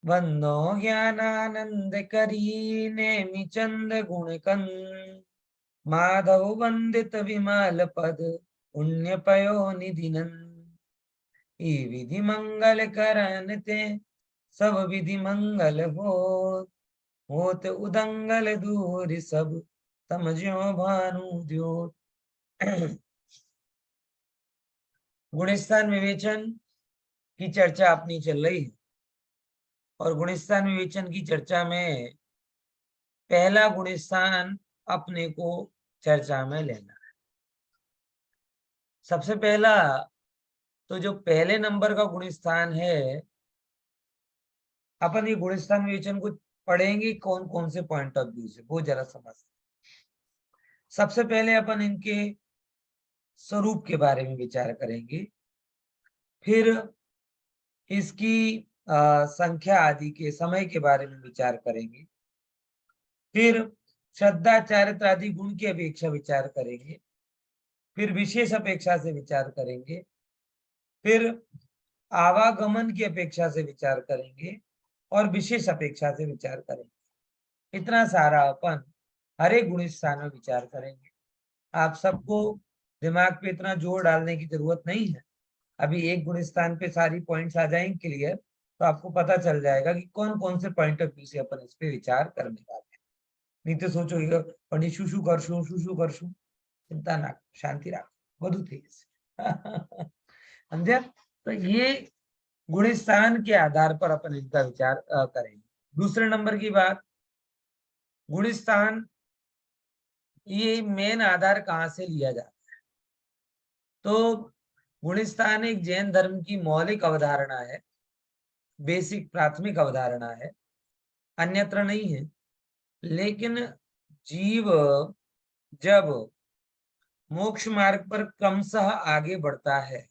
वंदो ज्ञानानंद करी नेमि चंद गुण कंद, माधव वंदित विमल पद पुण्य पयो निधि नंद। ई विधि मंगल करन ते सब विधि मंगल होत उदंगल दूर सब समझो भानु द्योत। गुणस्थान विवेचन की चर्चा अपनी चल रही है और गुणस्थान विवेचन की चर्चा में पहला गुणस्थान अपने को चर्चा में लेना है। सबसे पहला तो जो पहले नंबर का गुणस्थान है, अपन ये गुणस्थान विवेचन को पढ़ेंगे कौन कौन से पॉइंट ऑफ व्यू से, वो जरा समझ। सबसे पहले अपन इनके स्वरूप के बारे में विचार करेंगे, फिर इसकी संख्या आदि के समय के बारे में विचार करेंगे, फिर श्रद्धा चारित्र आदि गुण की अपेक्षा विचार करेंगे, फिर विशेष अपेक्षा से विचार करेंगे, फिर आवागमन की अपेक्षा से विचार करेंगे और विशेष अपेक्षा से विचार करेंगे। इतना सारा अपन हर एक गुण स्थान में विचार करेंगे। आप सबको दिमाग पे इतना जोर डालने की जरूरत नहीं है। अभी एक गुण स्थान पे सारी पॉइंट्स आ जाएंगे क्लियर, तो आपको पता चल जाएगा कि कौन कौन से पॉइंट ऑफ व्यू से अपन इस पे विचार करने वाले हैं। नहीं तो सोचोगे पंडित शू कर शू, चिंता ना, शांति रखो, वधु थी समझे। तो ये गुणस्थान के आधार पर अपन इनका विचार करेंगे। दूसरे नंबर की बात, गुणस्थान ये मेन आधार कहाँ से लिया जाता है? तो गुणस्थान एक जैन धर्म की मौलिक अवधारणा है, बेसिक प्राथमिक अवधारणा है, अन्यत्र नहीं है। लेकिन जीव जब मोक्ष मार्ग पर क्रमशः आगे बढ़ता है,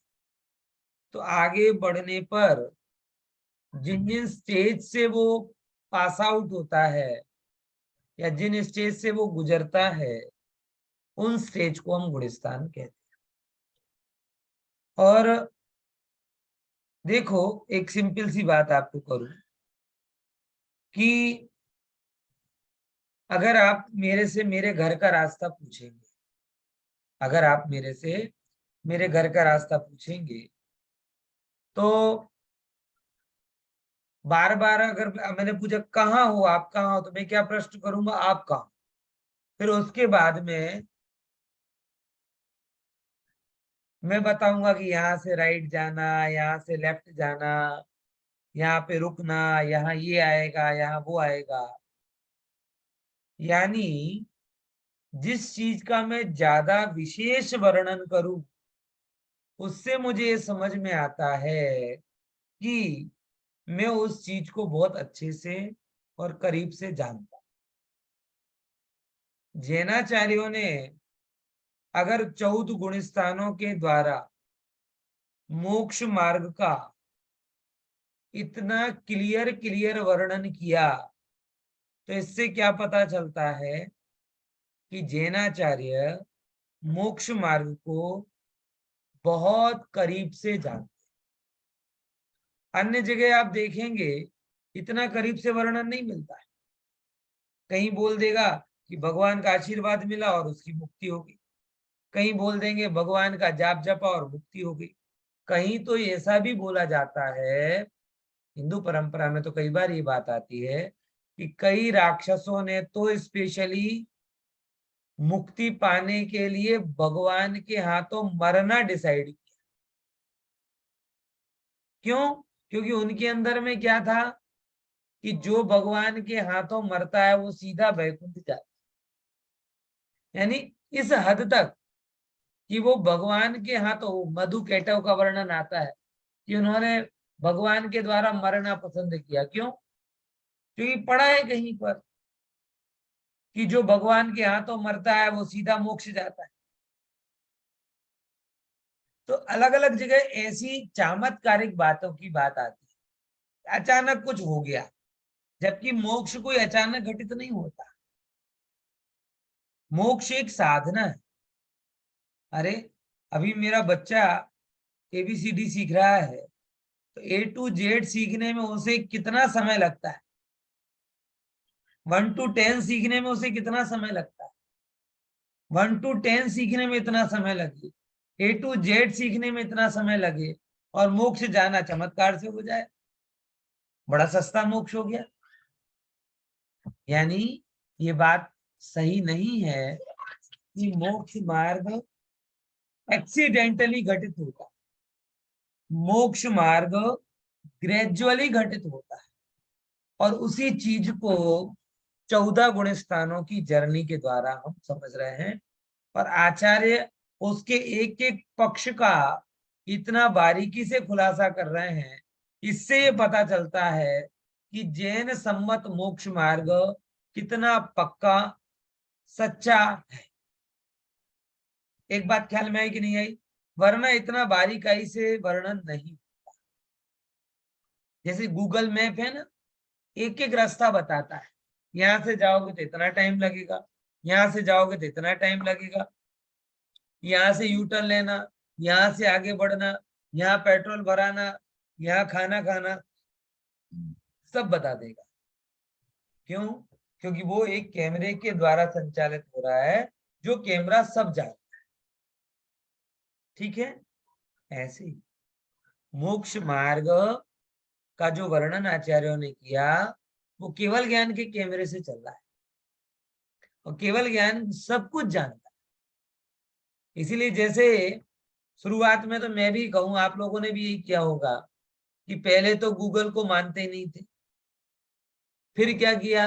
तो आगे बढ़ने पर जिन जिन स्टेज से वो पास आउट होता है या जिन स्टेज से वो गुजरता है, उन स्टेज को हम गुणस्थान कहते हैं। और देखो, एक सिंपल सी बात आपको करूं कि अगर आप मेरे से मेरे घर का रास्ता पूछेंगे, अगर आप मेरे से मेरे घर का रास्ता पूछेंगे, तो बार बार अगर मैंने पूछा कहाँ हो आप, कहाँ हो, तो मैं क्या प्रश्न करूंगा, आप कहाँ। फिर उसके बाद में मैं बताऊंगा कि यहाँ से राइट जाना, यहाँ से लेफ्ट जाना, यहाँ पे रुकना, यहाँ ये आएगा, यहाँ वो आएगा। यानी जिस चीज का मैं ज्यादा विशेष वर्णन करूं, उससे मुझे ये समझ में आता है कि मैं उस चीज को बहुत अच्छे से और करीब से जानता हूं। जैनाचार्यों ने अगर 14 गुण स्थानों के द्वारा मोक्ष मार्ग का इतना क्लियर क्लियर वर्णन किया, तो इससे क्या पता चलता है कि जैनाचार्य मोक्ष मार्ग को बहुत करीब से जानते। अन्य जगह आप देखेंगे इतना करीब से वर्णन नहीं मिलता है। कहीं बोल देगा कि भगवान का आशीर्वाद मिला और उसकी मुक्ति होगी, कहीं बोल देंगे भगवान का जाप जपा और मुक्ति हो गई। कहीं तो ऐसा भी बोला जाता है, हिंदू परंपरा में तो कई बार ये बात आती है कि कई राक्षसों ने तो स्पेशली मुक्ति पाने के लिए भगवान के हाथों मरना डिसाइड किया। क्यों? क्योंकि उनके अंदर में क्या था कि जो भगवान के हाथों मरता है वो सीधा वैकुंठ जाता है। यानी इस हद तक कि वो भगवान के हाथों, मधु कैटव का वर्णन आता है कि उन्होंने भगवान के द्वारा मरना पसंद किया। क्यों? क्योंकि पढ़ा है कहीं पर कि जो भगवान के हाथों मरता है वो सीधा मोक्ष जाता है। तो अलग अलग जगह ऐसी चमत्कारिक बातों की बात आती है, अचानक कुछ हो गया, जबकि मोक्ष कोई अचानक घटित नहीं होता। मोक्ष एक साधना है। अरे, अभी मेरा बच्चा एबीसीडी सीख रहा है, तो A to Z सीखने में उसे कितना समय लगता है? 1 to 10 सीखने में उसे कितना समय लगता है? 1 to 10 सीखने में इतना समय लगे, A to Z सीखने में इतना समय लगे, और मोक्ष जाना चमत्कार से हो जाए, बड़ा सस्ता मोक्ष हो गया। यानी ये बात सही नहीं है कि मोक्ष मार्ग एक्सीडेंटली घटित होता है। मोक्ष मार्ग ग्रेजुअली घटित होता है, और उसी चीज को 14 गुण स्थानों की जर्नी के द्वारा हम समझ रहे हैं। और आचार्य उसके एक एक पक्ष का इतना बारीकी से खुलासा कर रहे हैं, इससे ये पता चलता है कि जैन सम्मत मोक्ष मार्ग कितना पक्का सच्चा है। एक बात ख्याल में आई कि नहीं आई? वरना इतना बारीकाई से वर्णन नहीं। जैसे गूगल मैप है ना, एक एक रास्ता बताता है, यहां से जाओगे तो इतना टाइम लगेगा, यहां से जाओगे तो इतना टाइम लगेगा, यहाँ से यू टर्न लेना, यहाँ से आगे बढ़ना, यहाँ पेट्रोल भराना, यहाँ खाना खाना, सब बता देगा। क्यों? क्योंकि वो एक कैमरे के द्वारा संचालित हो रहा है, जो कैमरा सब जानता है। ठीक है? ऐसे ही मोक्ष मार्ग का जो वर्णन आचार्यों ने किया, वो केवल ज्ञान के कैमरे से चल रहा है, और केवल ज्ञान सब कुछ जानता है। इसीलिए जैसे शुरुआत में तो मैं भी कहूं, आप लोगों ने भी यही किया होगा कि पहले तो गूगल को मानते ही नहीं थे, फिर क्या किया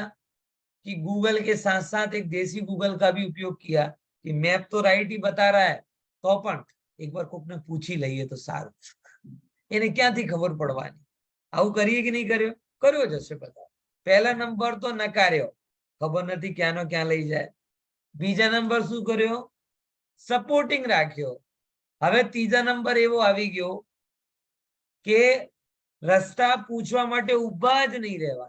कि गूगल के साथ साथ एक देसी गूगल का भी उपयोग किया कि मैप तो राइट ही बता रहा है, तो पण एक बार कोक ने पूछी लईए तो सारू એને ક્યાંથી ખબર પડવાની? આવું કરીએ કે નહીં કર્યો? કર્યો જ હશે બધા। પહેલા નંબર તો નકાર્યો, ખબર નથી ક્યાંનો ક્યાં લઈ જાય। બીજા નંબર શું કર્યો? સપોર્ટિંગ રાખ્યો। હવે ત્રીજા નંબર એવો આવી ગયો કે રસ્તા પૂછવા માટે ઊભા જ નહીં રહેવા,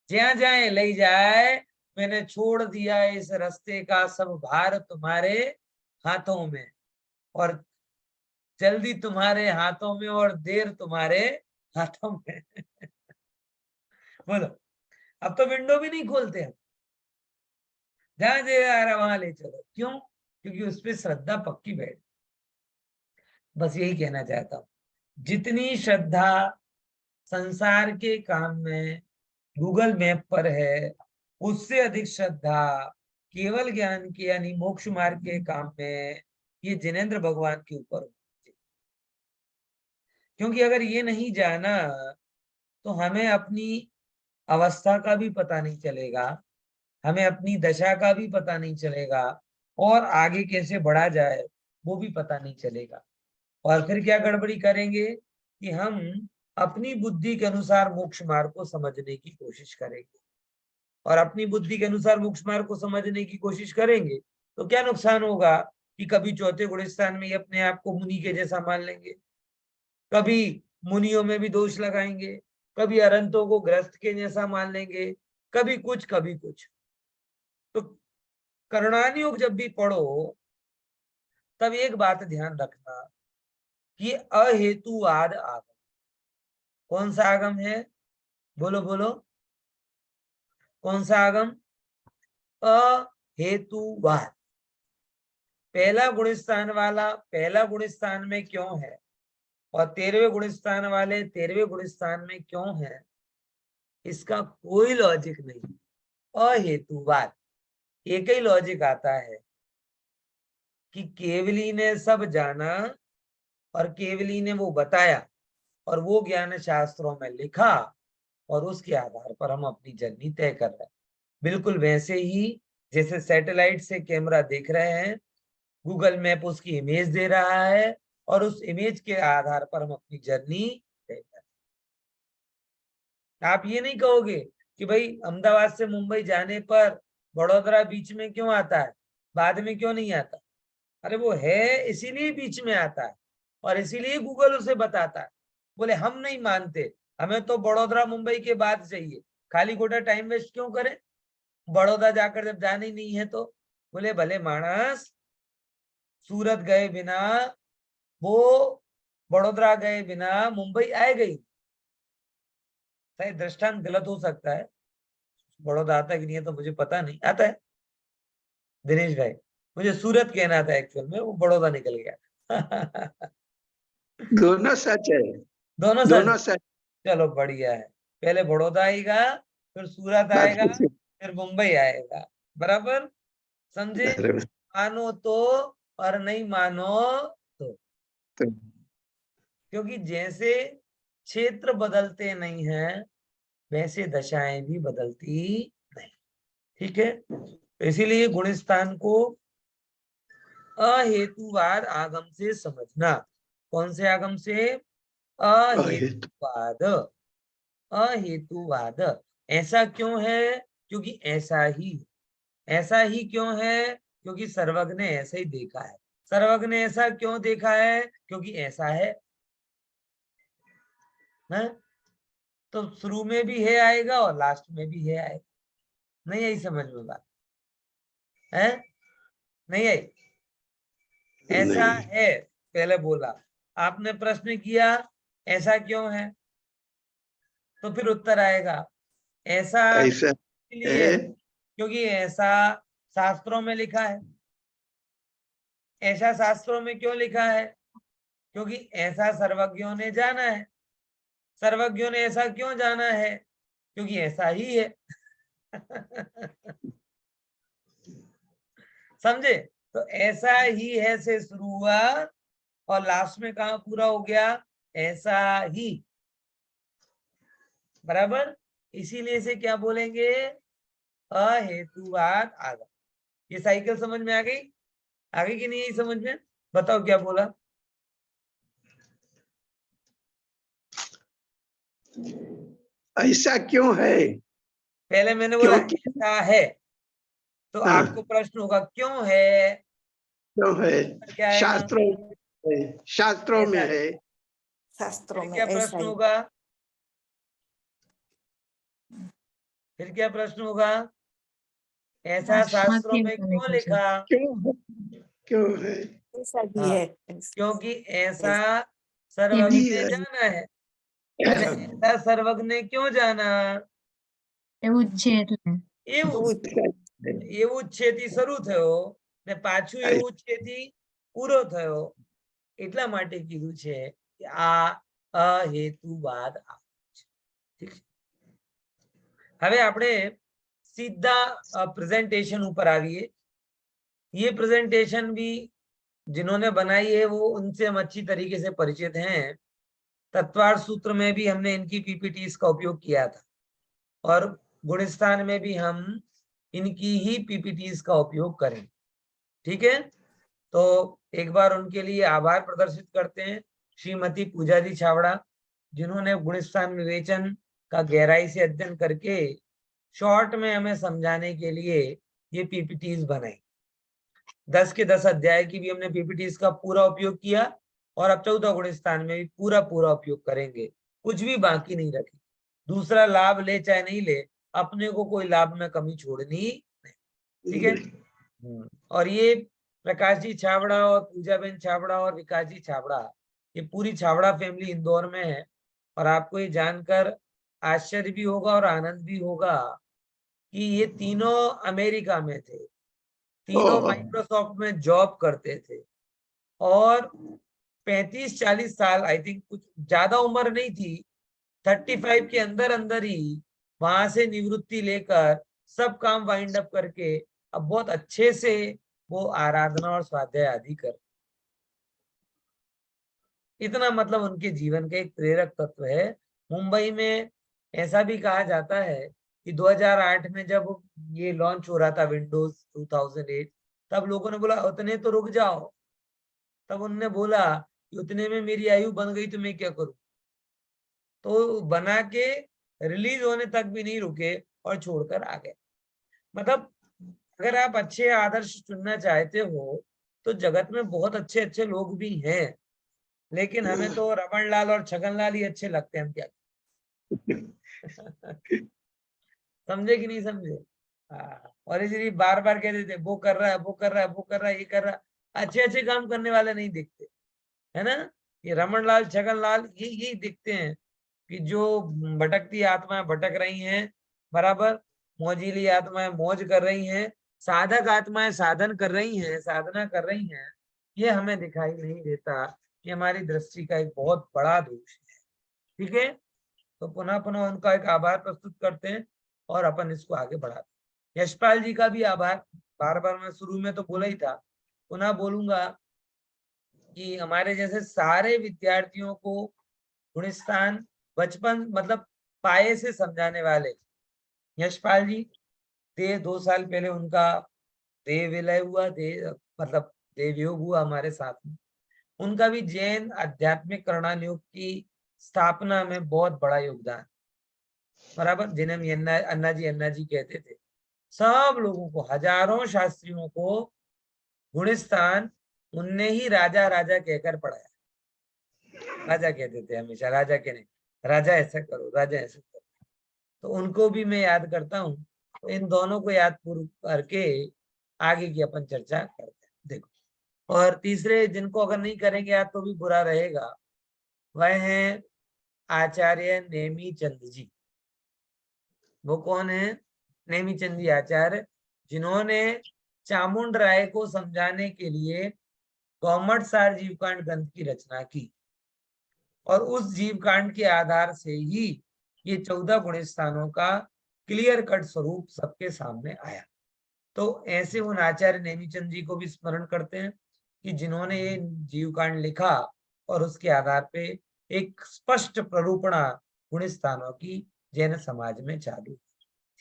જ્યાં જ્યાં એ લઈ જાય, मैंने छोड़ दिया इस रास्ते का सब भार तुम्हारे हाथों में, और जल्दी तुम्हारे हाथों में और देर तुम्हारे हाथों में। बोलो, अब तो विंडो भी नहीं खोलते हम, जहां जे आ रहा वहां ले चलो। क्यों? क्योंकि उस पर श्रद्धा पक्की बैठ। बस यही कहना चाहता हूं, जितनी श्रद्धा संसार के काम में गूगल मैप पर है, उससे अधिक श्रद्धा केवल ज्ञान के यानी मोक्ष मार्ग के काम में ये जिनेंद्र भगवान के ऊपर होनी चाहिए। क्योंकि अगर ये नहीं जाना तो हमें अपनी अवस्था का भी पता नहीं चलेगा, हमें अपनी दशा का भी पता नहीं चलेगा, और आगे कैसे बढ़ा जाए वो भी पता नहीं चलेगा। और फिर क्या गड़बड़ी करेंगे कि हम अपनी बुद्धि के अनुसार मोक्ष मार्ग को समझने की कोशिश करेंगे, और अपनी बुद्धि के अनुसार मोक्ष मार्ग को समझने की कोशिश करेंगे तो क्या नुकसान होगा कि कभी चौथे गुण स्थान में ही अपने आप को मुनि के जैसा मान लेंगे, कभी मुनियों में भी दोष लगाएंगे, कभी अरंतों को ग्रस्त के जैसा मान लेंगे, कभी कुछ कभी कुछ। तो करुणानियोग जब भी पढ़ो तब एक बात ध्यान रखना कि अहेतुवाद आगम। कौन सा आगम है? बोलो बोलो, कौन सा आगम? अहेतुवाद। पहला गुण स्थान वाला पहला गुण स्थान में क्यों है, और 13वें गुण स्थान वाले 13वें गुण स्थान में क्यों है, इसका कोई लॉजिक नहीं। अहेतुवाद एक ही लॉजिक आता है कि केवली ने सब जाना, और केवली ने वो बताया, और वो ज्ञान शास्त्रों में लिखा, और उसके आधार पर हम अपनी जर्नी तय कर रहे हैं। बिल्कुल वैसे ही जैसे सैटेलाइट से कैमरा देख रहे हैं, गूगल मैप उसकी इमेज दे रहा है, और उस इमेज के आधार पर हम अपनी जर्नी तय कर रहे हैं। आप ये नहीं कहोगे कि भाई अहमदाबाद से मुंबई जाने पर बड़ोदरा बीच में क्यों आता है, बाद में क्यों नहीं आता? अरे वो है इसीलिए बीच में आता है, और इसीलिए गूगल उसे बताता है। बोले हम नहीं मानते, हमें तो बड़ोदरा मुंबई के बाद चाहिए, खाली खोटा टाइम वेस्ट क्यों करें, बड़ौदा जाकर जब जाना ही नहीं है तो। बोले भले मानस सूरत गए बिना वो बड़ोदरा गए बिना मुंबई आएगा ही। शायद दृष्टांत गलत हो सकता है, बड़ौदा आता है कि नहीं है तो मुझे पता नहीं, आता है दिनेश भाई, मुझे सूरत कहना था एक्चुअल में, वो बड़ौदा निकल गया। दोनों सच है, दोनों सच। दोनों सच। चलो बढ़िया है, पहले बड़ौदा आएगा, फिर सूरत बाद आएगा, में से- फिर मुंबई आएगा। बराबर, समझे? मानो तो और नहीं मानो तो। तो क्योंकि जैसे क्षेत्र बदलते नहीं है, वैसे दशाएं भी बदलती नहीं। ठीक है, तो इसीलिए गुणस्थान को अहेतुवाद आगम से समझना। कौन से आगम से? अहेतुवाद। अहेतुवाद। ऐसा क्यों है? क्योंकि ऐसा ही। ऐसा ही क्यों है? क्योंकि सर्वज्ञ ने ऐसा ही देखा है। सर्वज्ञ ने ऐसा क्यों देखा है? क्योंकि ऐसा है ना? तो शुरू में भी है आएगा और लास्ट में भी है आएगा। नहीं आई समझ में बात? है नहीं आई? ऐसा नहीं, है पहले बोला, आपने प्रश्न किया ऐसा क्यों है, तो फिर उत्तर आएगा ऐसा ऐसा इसलिए है। है क्योंकि ऐसा शास्त्रों में लिखा है। ऐसा शास्त्रों में क्यों लिखा है? क्योंकि ऐसा सर्वज्ञों ने जाना है। सर्वज्ञों ने ऐसा क्यों जाना है? क्योंकि ऐसा ही है। समझे? तो ऐसा ही है से शुरू हुआ और लास्ट में कहा पूरा हो गया? ऐसा ही। बराबर, इसीलिए से क्या बोलेंगे? अहेतुवाद आगम। ये साइकिल समझ में आ गई? आ गई कि नहीं आई समझ में? बताओ क्या बोला? ऐसा क्यों है? पहले मैंने बोला क्योंकि ऐसा है, तो आपको हाँ, प्रश्न होगा क्यों है? क्यों है? क्या आएगा? शास्त्रों में है, शास्त्रों ऐसा में है। है। शास्त्रों फिर में क्या ऐसा प्रश्न ही। होगा? फिर क्या प्रश्न होगा? ऐसा शास्त्रों में क्यों लिखा? क्यों? क्यों है? ऐसा भी हाँ, है। क्योंकि ऐसा ऐसा सर्वज्ञ भी ने है। जाना है। अरे ऐसा सर्वज्ञ ने क्यों जाना? એવું જ છે એટલે એવું એવું જ છે. એવું જ છેથી શરૂ થયો ને પાછું એવું જ છેથી પૂરો થયો, એટલા માટે કીધું છે કે આ અહેતુવાદ આવે છે. ઠીક છે, હવે આપણે સીધા પ્રેઝન્ટેશન ઉપર આવીએ. ये प्रेजेंटेशन भी जिन्होंने बनाई है वो उनसे हम अच्छी तरीके से परिचित हैं। तत्वार्थ सूत्र में भी हमने इनकी पीपीटीज का उपयोग किया था और गुणस्थान में भी हम इनकी ही पीपीटीज का उपयोग करें। ठीक है, तो एक बार उनके लिए आभार प्रदर्शित करते हैं श्रीमती पूजा जी छावड़ा, जिन्होंने गुणस्थान विवेचन का गहराई से अध्ययन करके शॉर्ट में हमें समझाने के लिए ये पीपीटीज बनाई। 10 के 10 अध्याय की भी हमने पीपीटीज का पूरा उपयोग किया और अब 14 गुणस्थान में भी पूरा पूरा उपयोग करेंगे, कुछ भी बाकी नहीं रखे। दूसरा लाभ ले चाहे नहीं ले, अपने को कोई लाभ में कमी छोड़नी नहीं। ठीक है, और ये प्रकाश जी छाबड़ा और पूजा बेन छाबड़ा और विकास जी छाबड़ा, ये पूरी छाबड़ा फैमिली इंदौर में है। और आपको ये जानकर आश्चर्य भी होगा और आनंद भी होगा कि ये तीनों अमेरिका में थे, तीनों ओह, माइक्रोसॉफ्ट में जॉब करते थे और 35-40 साल, आई थिंक कुछ ज्यादा उम्र नहीं थी, 35 के अंदर अंदर ही वहां से निवृत्ति लेकर सब काम वाइंड अप करके अब बहुत अच्छे से वो आराधना और स्वाध्याय आदि कर। इतना मतलब उनके जीवन का एक प्रेरक तत्व है। मुंबई में ऐसा भी कहा जाता है कि 2008 में जब ये लॉन्च हो रहा था विंडोज 2008, तब लोगों ने बोला उतने तो रुक जाओ। तब उन्होंने बोला कि उतने में मेरी आयु बन गई तो मैं क्या करूं। तो बना के रिलीज होने तक भी नहीं रुके और छोड़कर आ गए। मतलब अगर आप अच्छे आदर्श चुनना चाहते हो तो जगत में बहुत अच्छे अच्छे लोग भी हैं, लेकिन हमें तो रमन लाल और छगन लाल ही अच्छे लगते हैं, हम क्या समझे कि नहीं समझे? हाँ, और इसलिए बार बार कहते थे वो कर रहा है, वो कर रहा है, वो कर रहा है, ये कर रहा है। अच्छे अच्छे काम करने वाले नहीं दिखते, है ना? ये रमन लाल छगन लाल ये दिखते हैं कि जो भटकती आत्माएं भटक रही हैं, बराबर, मौजीली आत्माएं मौज कर रही हैं, साधक आत्माएं साधन कर रही हैं, साधना कर रही हैं, ये हमें दिखाई नहीं देता। ये हमारी दृष्टि का एक बहुत बड़ा दोष है। ठीक है, तो पुनः पुनः उनका एक आभार प्रस्तुत करते हैं और अपन इसको आगे बढ़ाते हैं। यशपाल जी का भी आभार, बार बार मैं शुरू में तो बोला ही था, पुनः बोलूंगा कि हमारे जैसे सारे विद्यार्थियों को गुणस्थान बचपन मतलब पाए से समझाने वाले यशपाल जी, 2 साल पहले उनका देह विलय हुआ, मतलब देह वियोग हुआ हमारे साथ में। उनका भी जैन आध्यात्मिक करणान योग की स्थापना में बहुत बड़ा योगदान, बराबर, जिन्हें हम अन्ना जी कहते थे। सब लोगों को, हजारों शास्त्रियों को गुणस्थान उनने ही राजा राजा कहकर पढ़ाया। राजा कहते थे हमेशा, राजा के नहीं, राजा ऐसा करो, राजा ऐसा करो। तो उनको भी मैं याद करता हूँ। तो इन दोनों को याद पूर्व करके आगे की अपन चर्चा करते हैं। देखो, और तीसरे जिनको अगर नहीं करेंगे याद तो भी बुरा रहेगा, वह हैं आचार्य नेमी चंद जी। वो कौन है? नेमी चंद जी आचार्य, जिन्होंने चामुंड राय को समझाने के लिए गौमटसार जीवकांड ग्रंथ की रचना की, और उस जीवकांड के आधार से ही ये 14 गुणस्थानों का क्लियर कट स्वरूप सबके सामने आया। तो ऐसे उन आचार्य नेमीचंद जी को भी स्मरण करते हैं कि जिन्होंने ये जीवकांड लिखा और उसके आधार पे एक स्पष्ट प्ररूपणा गुणस्थानों की जैन समाज में चालू।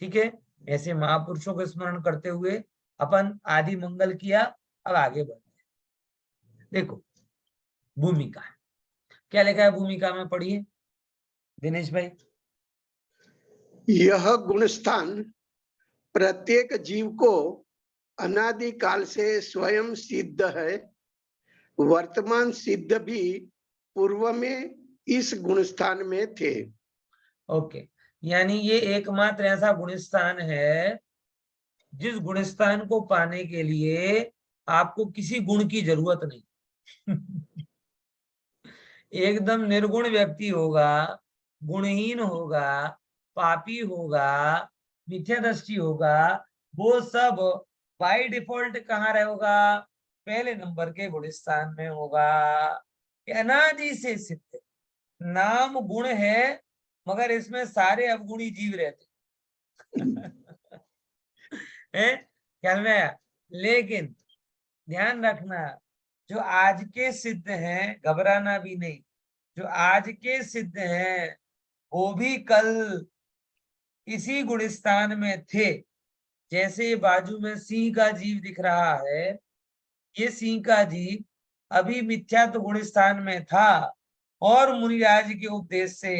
ठीक है, ऐसे महापुरुषों को स्मरण करते हुए अपन आदि मंगल किया, अब आगे बढ़ते हैं। देखो, भूमिका क्या लिखा है भूमिका में, पढ़िए दिनेश भाई। यह गुणस्थान प्रत्येक जीव को अनादि काल से स्वयं सिद्ध है। वर्तमान सिद्ध भी पूर्व में इस गुणस्थान में थे। ओके, यानी ये एकमात्र ऐसा गुणस्थान है जिस गुणस्थान को पाने के लिए आपको किसी गुण की जरूरत नहीं। एकदम निर्गुण व्यक्ति होगा, गुणहीन होगा, पापी होगा, मिथ्या दृष्टि होगा, वो सब बाय डिफॉल्ट कहाँ रहेगा? पहले नंबर के गुणस्थान में होगा। अनादि से सिद्ध नाम गुण है, मगर इसमें सारे अवगुणी जीव रहते हैं। ख्याल में आया? लेकिन ध्यान रखना, जो आज के सिद्ध हैं, घबराना भी नहीं, जो आज के सिद्ध हैं वो भी कल इसी गुणस्थान में थे। जैसे बाजू में सिंह का जीव दिख रहा है, ये सिंह का जीव अभी मिथ्यात्व गुणस्थान में था और मुनिराज के उपदेश से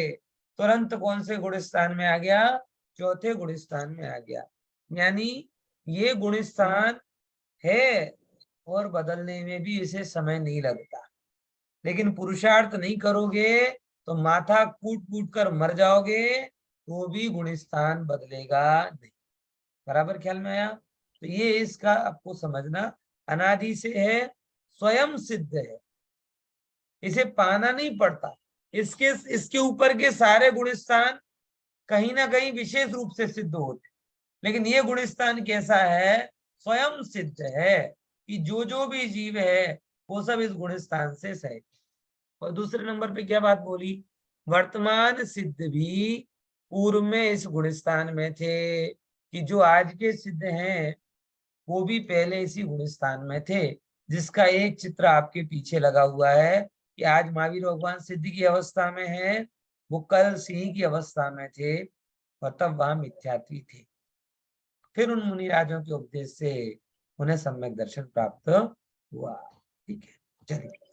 तुरंत कौन से गुणस्थान में आ गया? चौथे गुणस्थान में आ गया। यानी ये गुणस्थान है और बदलने में भी इसे समय नहीं लगता। लेकिन पुरुषार्थ नहीं करोगे तो माथा कूट कूट कर मर जाओगे, तो भी गुणस्थान बदलेगा नहीं। बराबर ख्याल में आया? तो ये इसका आपको समझना, अनादि से है, स्वयं सिद्ध है, इसे पाना नहीं पड़ता। इसके ऊपर के सारे गुणस्थान कहीं ना कहीं विशेष रूप से सिद्ध होते, लेकिन ये गुणस्थान कैसा है? स्वयं सिद्ध है कि जो भी जीव है वो सब इस गुणस्थान से सहित। और दूसरे नंबर पे क्या बात बोली? वर्तमान सिद्ध भी पूर्व में इस गुणस्थान में थे, कि जो आज के सिद्ध हैं वो भी पहले इसी गुणस्थान में थे, जिसका एक चित्र आपके पीछे लगा हुआ है कि आज महावीर भगवान सिद्ध की अवस्था में है, वो कल सिंह की अवस्था में थे और तब वहां मिथ्यात्वी थे। फिर उन मुनिराजों के उपदेश से उन्हें सम्यक दर्शन प्राप्त हुआ। ठीक है, चलिए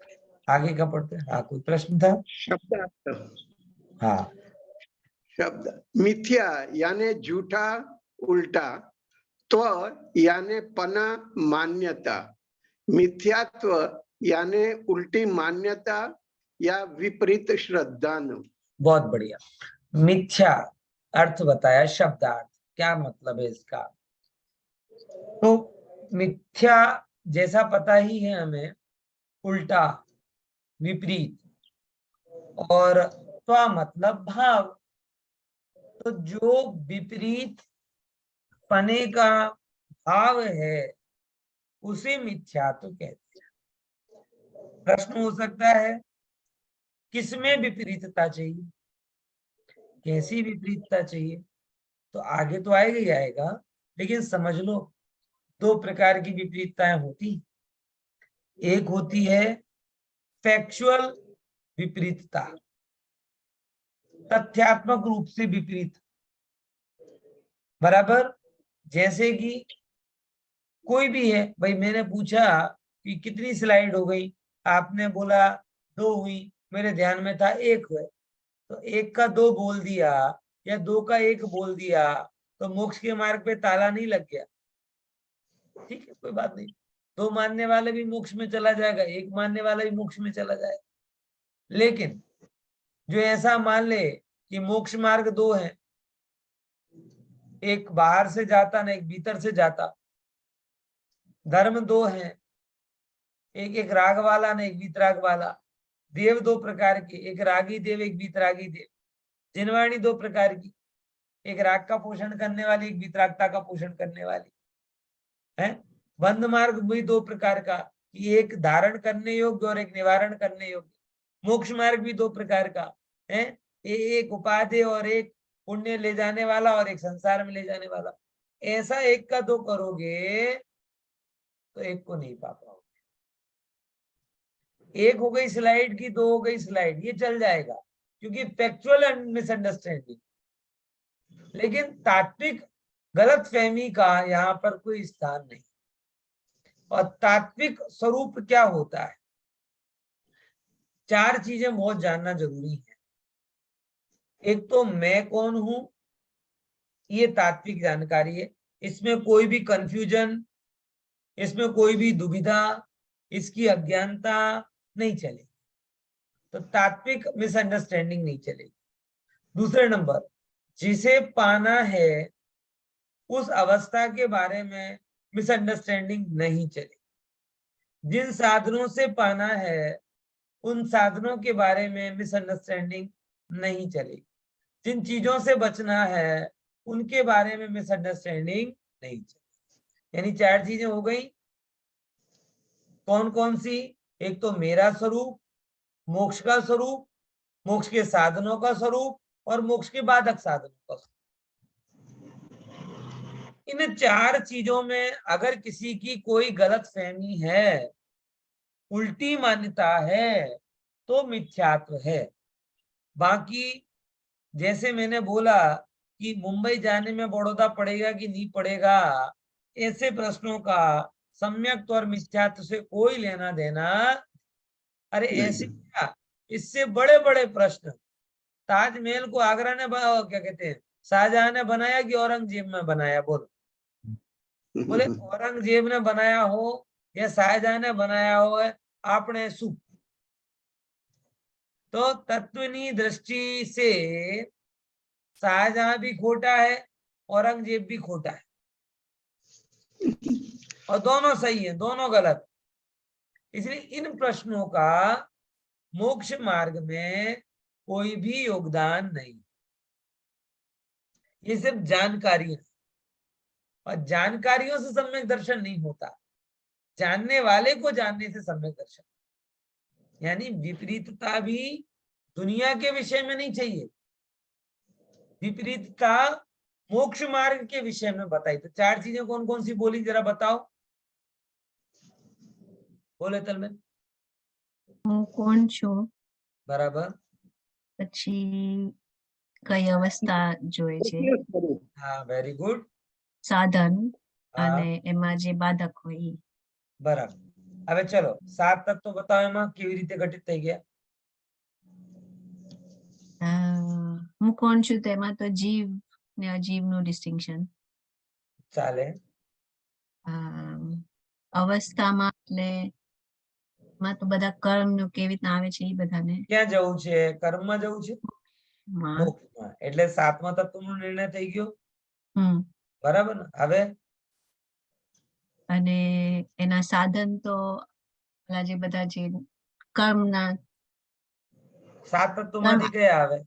आगे का पढ़ते हैं। हाँ, कोई प्रश्न था? शब्दार्थ। हाँ, शब्द मिथ्या यानी झूठा, उल्टा। तो यानी पना, मान्यता। मिथ्यात्व यानी उल्टी मान्यता या विपरीत श्रद्धा। बहुत बढ़िया। मिथ्या अर्थ बताया, शब्दार्थ क्या मतलब है इसका? तो मिथ्या जैसा पता ही है हमें, उल्टा, विपरीत, और त्वा मतलब भाव। तो जो विपरीत पने का भाव है उसे मिथ्यात्व कहते हैं। प्रश्न हो सकता है किसमें विपरीतता चाहिए, कैसी विपरीतता चाहिए, तो आगे तो आएगा ही आएगा, लेकिन समझ लो दो प्रकार की विपरीतताएं होती। एक होती है फैक्चुअल विपरीतता, तथ्यात्मक रूप से विपरीत। बराबर, जैसे कि कोई भी है भाई, मैंने पूछा कि कितनी स्लाइड हो गई, आपने बोला 2 हुई, मेरे ध्यान में था 1 हुए, तो 1 का 2 बोल दिया या 2 का 1 बोल दिया, तो मोक्ष के मार्ग पे ताला नहीं लग गया। ठीक है, कोई बात नहीं, 2 मानने वाले भी मोक्ष में चला जाएगा, 1 मानने वाला भी मोक्ष में चला जाएगा। लेकिन जो ऐसा मान ले कि मोक्ष मार्ग 2 है, एक बाहर से जाता ना एक भीतर से जाता, धर्म 2 है, एक राग वाला ना एक वीतराग वाला, देव 2 प्रकार के, एक रागी देव एक वीतरागी देव, जिनवाणी 2 प्रकार की, एक राग का पोषण करने वाली एक वीतरागता का पोषण करने वाली है। बंध मार्ग भी 2 प्रकार का, कि एक धारण करने योग्य और एक निवारण करने योग्य। मोक्ष मार्ग भी 2 प्रकार का है, एक उपाधि और एक पुण्य ले जाने वाला और एक संसार में ले जाने वाला। ऐसा 1 का 2 करोगे तो 1 को नहीं पा पाओगे। 1 हो गई स्लाइड की, 2 हो गई स्लाइड, ये चल जाएगा क्योंकि फैक्चुअल एंड मिसअंडरस्टैंडिंग। लेकिन तात्विक गलत फहमी का यहाँ पर कोई स्थान नहीं। और तात्विक स्वरूप क्या होता है, 4 चीजें बहुत जानना जरूरी है। एक तो मैं कौन हूं, ये तात्विक जानकारी है, इसमें कोई भी कंफ्यूजन, इसमें कोई भी दुविधा, इसकी अज्ञानता नहीं चलेगी, तो तात्विक मिसअंडरस्टैंडिंग नहीं चलेगी। दूसरे नंबर, जिसे पाना है उस अवस्था के बारे में मिसअंडरस्टैंडिंग नहीं चलेगी। जिन साधनों से पाना है उन साधनों के बारे में मिसअंडरस्टैंडिंग नहीं चलेगी। जिन चीजों से बचना है उनके बारे में मिसअंडरस्टैंडिंग नहीं चलेगी। यानी 4 चीजें हो गई। कौन कौन सी? एक तो मेरा स्वरूप, मोक्ष का स्वरूप, मोक्ष के साधनों का स्वरूप और मोक्ष के बाधक साधनों का स्वरूप। इन 4 चीजों में अगर किसी की कोई गलत फहमी है, उल्टी मान्यता है, तो मिथ्यात्व है। बाकी जैसे मैंने बोला कि मुंबई जाने में बड़ौदा पड़ेगा कि नहीं पड़ेगा, ऐसे प्रश्नों का सम्यक और मिथ्यात्व से कोई लेना देना। अरे ऐसे क्या, इससे बड़े बड़े प्रश्न, ताजमहल को आगरा ने क्या कहते हैं, शाहजहां ने बनाया कि औरंगजेब ने बनाया? बोलो। बोले औरंगजेब ने बनाया हो या शाहजहां ने बनाया हो, आपने सु तो तत्वनी दृष्टि से शाहजहां भी खोटा है, औरंगजेब भी खोटा है, और दोनों सही है, दोनों गलत। इसलिए इन प्रश्नों का मोक्ष मार्ग में कोई भी योगदान नहीं। ये सिर्फ जानकारी है, और जानकारियों से सम्यक दर्शन नहीं होता, जानने वाले को जानने से सम्यक दर्शन। यानी विपरीतता भी दुनिया के विषय में नहीं चाहिए, विपरीतता मोक्ष मार्ग के विषय में बताई। तो 4 चीजें कौन कौन सी बोली, जरा बताओ, बोले तलमेन। હું કોણ છું, बराबर, પછી કઈ અવસ્થા જોઈ છે, हाँ वेरी गुड, સાધન हाँ અને એમાં જે બાધક હોય ઈ. बराबर। હવે ચલો 7 તત્વો बताओ, એમાં કેવી રીતે ઘટિત થઈ ગયા? હું કોણ છું તેમાં તો જીવ ને અજીવનું ડિસ્ટિંક્શન. ચાલે, અવસ્થામાં એટલે માં તો બધા કર્મ કેવી રીતના આવે છે ઈ બધાને ક્યાં જવું છે? કર્મમાં જવું છે, માં. મોક્ષમાં, એટલે 7મા તત્વનો નિર્ણય થઈ ગયો, બરાબર ને? હવે અને એના સાધન તો ઓલા જે બધા જે કર્મના सात तत्वोમાંથી કયા આવે?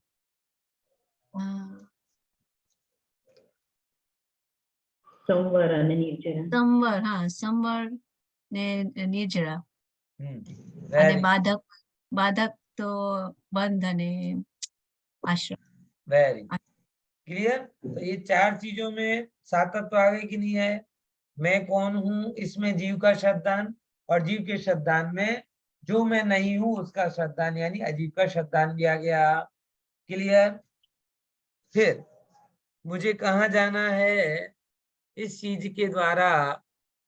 સંવર અને નિર્જરા. સંવર, હા, સંવર ને નિર્જરા. અને વેરી બાધક તો બંધ અને આશ્રમ. Very clear. तो ये चार चीजों में सातत्व आ गई कि नहीं है? मैं कौन हूं, इसमें जीव का शब्दान, और जीव के शब्दान में जो मैं नहीं हूं उसका शब्दान यानी अजीव का शब्दान भी आ गया। क्लियर। फिर मुझे कहाँ जाना है, इस चीज के द्वारा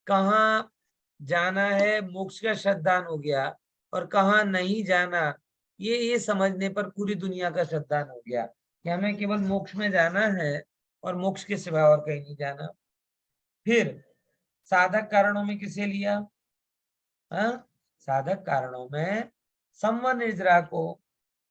कहाँ जाना है, मोक्ष का शब्दान हो गया, और कहाँ नहीं जाना ये समझने पर पूरी दुनिया का शब्दान हो गया कि हमें केवल मोक्ष में जाना है और मोक्ष के सिवा और कहीं नहीं जाना। फिर साधक कारणों में किसे लिया? साधक कारणों में संवर निर्जरा को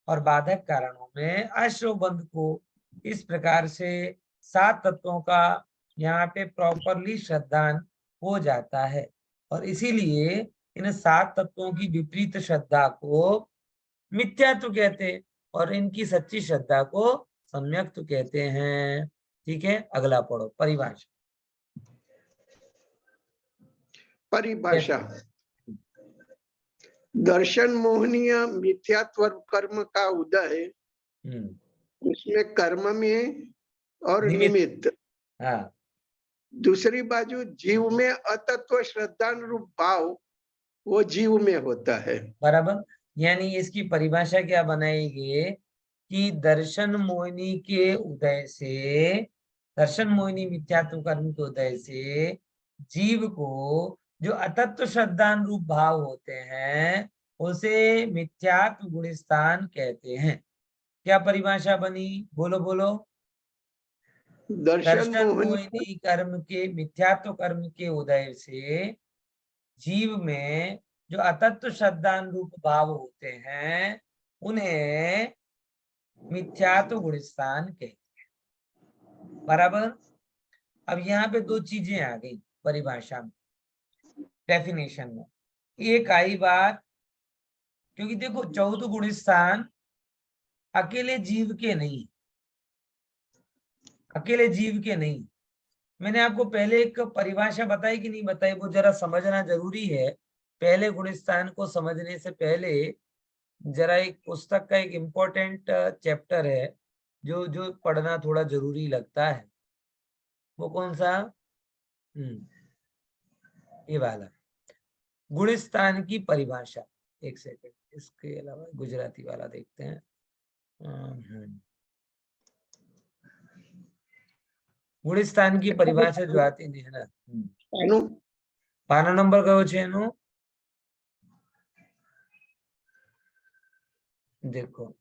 और बाधक कारणों में आश्रवबंध को। इस प्रकार से सात तत्वों का यहाँ पे प्रॉपरली श्रद्धान हो जाता है, और इसीलिए इन सात तत्वों की विपरीत श्रद्धा को मिथ्यात्व कहते हैं और इनकी सच्ची श्रद्धा को सम्यक्त्व कहते हैं। ठीक है, अगला पढ़ो परिभाषा। परिभाषा। दर्शन मोहनीय मिथ्यात्व कर्म का उदय, उसमें कर्म में और निमित्त। हाँ। दूसरी बाजू जीव में अतत्व श्रद्धान रूप भाव वो जीव में होता है। बराबर। यानी इसकी परिभाषा क्या बनाएगी कि दर्शन मोहिनी के उदय से, दर्शन मोहिनी मिथ्यात्व कर्म के उदय से जीव को जो अतत्व श्रद्धान रूप भाव होते हैं उसे मिथ्यात्व गुणस्थान कहते हैं। क्या परिभाषा बनी? बोलो बोलो। दर्शन मोहिनी कर्म के, मिथ्यात्व कर्म के उदय से जीव में जो अतत्व श्रद्धान रूप भाव होते हैं उन्हें मिथ्यात्व गुणस्थान कहते हैं। बराबर। अब यहाँ पे दो चीजें आ गई परिभाषा में, डेफिनेशन में। एक आई बात, क्योंकि देखो 14 गुणस्थान अकेले जीव के नहीं, अकेले जीव के नहीं। मैंने आपको पहले एक परिभाषा बताई कि नहीं बताई, वो जरा समझना जरूरी है। पहले गुणस्थान को समझने से पहले जरा एक पुस्तक का एक इम्पोर्टेंट चैप्टर है जो जो पढ़ना थोड़ा जरूरी लगता है। वो कौन सा? ये वाला, गुणस्थान की परिभाषा। एक सेकंड, इसके अलावा गुजराती वाला देखते हैं। गुणस्थान की परिभाषा जो आती है ना, पाना नंबर कयो छे एनो? देखो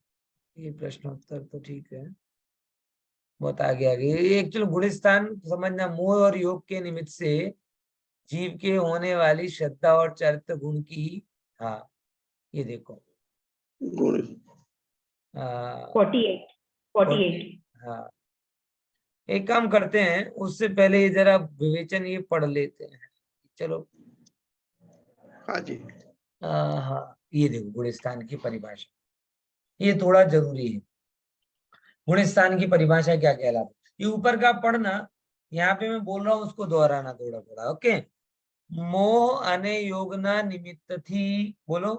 ये प्रश्नोत्तर तो ठीक है, बहुत आगे आगे। ये एक्चुअली गुणस्थान समझना, मोह और योग के निमित्त से जीव के होने वाली श्रद्धा और चरित्र गुण की, हाँ ये देखो 48। हाँ, एक काम करते हैं, उससे पहले ये जरा विवेचन ये पढ़ लेते हैं। चलो। हाँ जी। हाँ, ये देखो गुणस्थान की परिभाषा, ये थोड़ा जरूरी है। गुणस्थान की परिभाषा क्या कहलाती है, ये ऊपर का पढ़ना, यहाँ पे मैं बोल रहा हूँ उसको दोहराना थोड़ा थोड़ा। ओके। मोह अने योगना निमित्त थी, बोलो।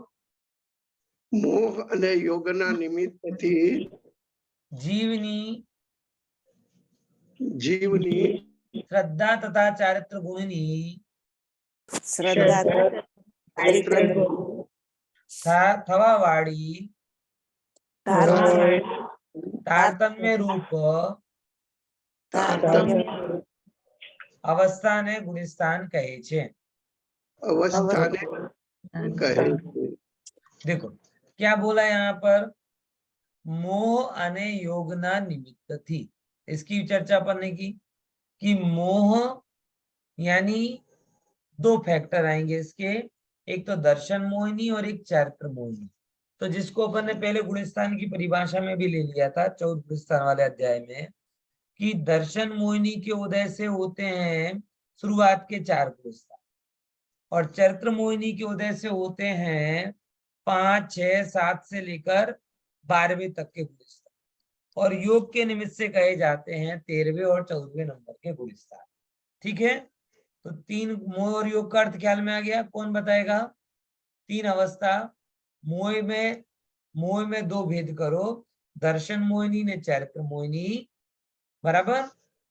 मोह अने योगना निमित्त थी जीवनी श्रद्धा तथा चारित्र गुणनी श्रद्धा थवा वाड़ी तारतम्य रूप अवस्था ने गुणस्थान कहे छे। अवस्था ने कहे। देखो क्या बोला यहाँ पर, मोह अने योगना निमित्त थी। इसकी चर्चा अपन ने की कि मोह यानी दो फैक्टर आएंगे इसके, एक तो दर्शन मोहिनी और एक चारित्र मोहिनी। तो जिसको अपन ने पहले गुणस्थान की परिभाषा में भी ले लिया था 14 गुणस्थान वाले अध्याय में, कि दर्शन मोहिनी के उदय से होते हैं शुरुआत के 4 गुणस्थान, और चरित्र मोहिनी के उदय से होते हैं 5, 6, 7 से लेकर 12वें तक के गुणस्थान, और योग के निमित्त से कहे जाते हैं 13वें और 14वें नंबर के गुणस्थान। ठीक है, तो 3 मोह और योग का अर्थ ख्याल में आ गया? कौन बताएगा? 3 अवस्था, मोह में 2 भेद करो, दर्शन मोहिनी ने चरित्र मोहिनी, बराबर,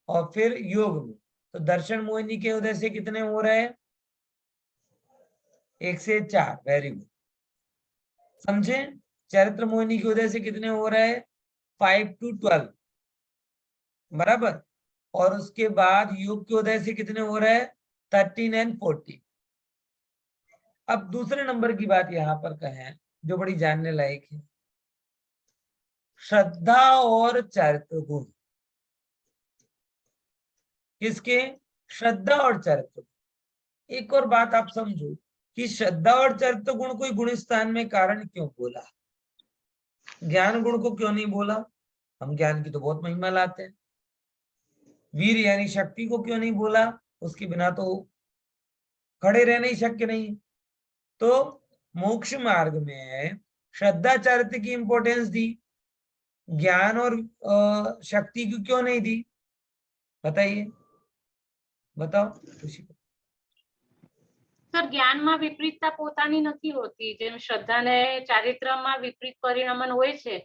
और फिर योग में। तो दर्शन मोहिनी के उदय से कितने हो रहे हैं? 1 से 4, वेरी गुड, समझे? चरित्र मोहिनी के उदय से कितने हो रहे हैं? 5 to 12, बराबर, और उसके बाद योग के उदय से कितने हो रहे हैं? 13 and 14। अब दूसरे नंबर की बात यहाँ पर कहें जो बड़ी जानने लायक है, श्रद्धा और चरित्र गुण। किसके? श्रद्धा और चरित्र। एक और बात आप समझो कि श्रद्धा और चरित्र गुण को गुण स्थान में कारण क्यों बोला, ज्ञान गुण को क्यों नहीं बोला? हम ज्ञान की तो बहुत महिमा लाते हैं। वीर यानी शक्ति को क्यों नहीं बोला? उसके बिना तो खड़े रहना ही शक्य नहीं। तो मोक्ष मार्ग में श्रद्धा चरित्र की इंपॉर्टेंस दी, ज्ञान और शक्ति की क्यों नहीं दी? बताइए, बताओ खुशी। સર જ્ઞાનમાં વિપરીતતા પોતાની નથી હોતી, જેમ શ્રદ્ધા ને ચારિત્રમાં વિપરીત પરિણમન હોય છે,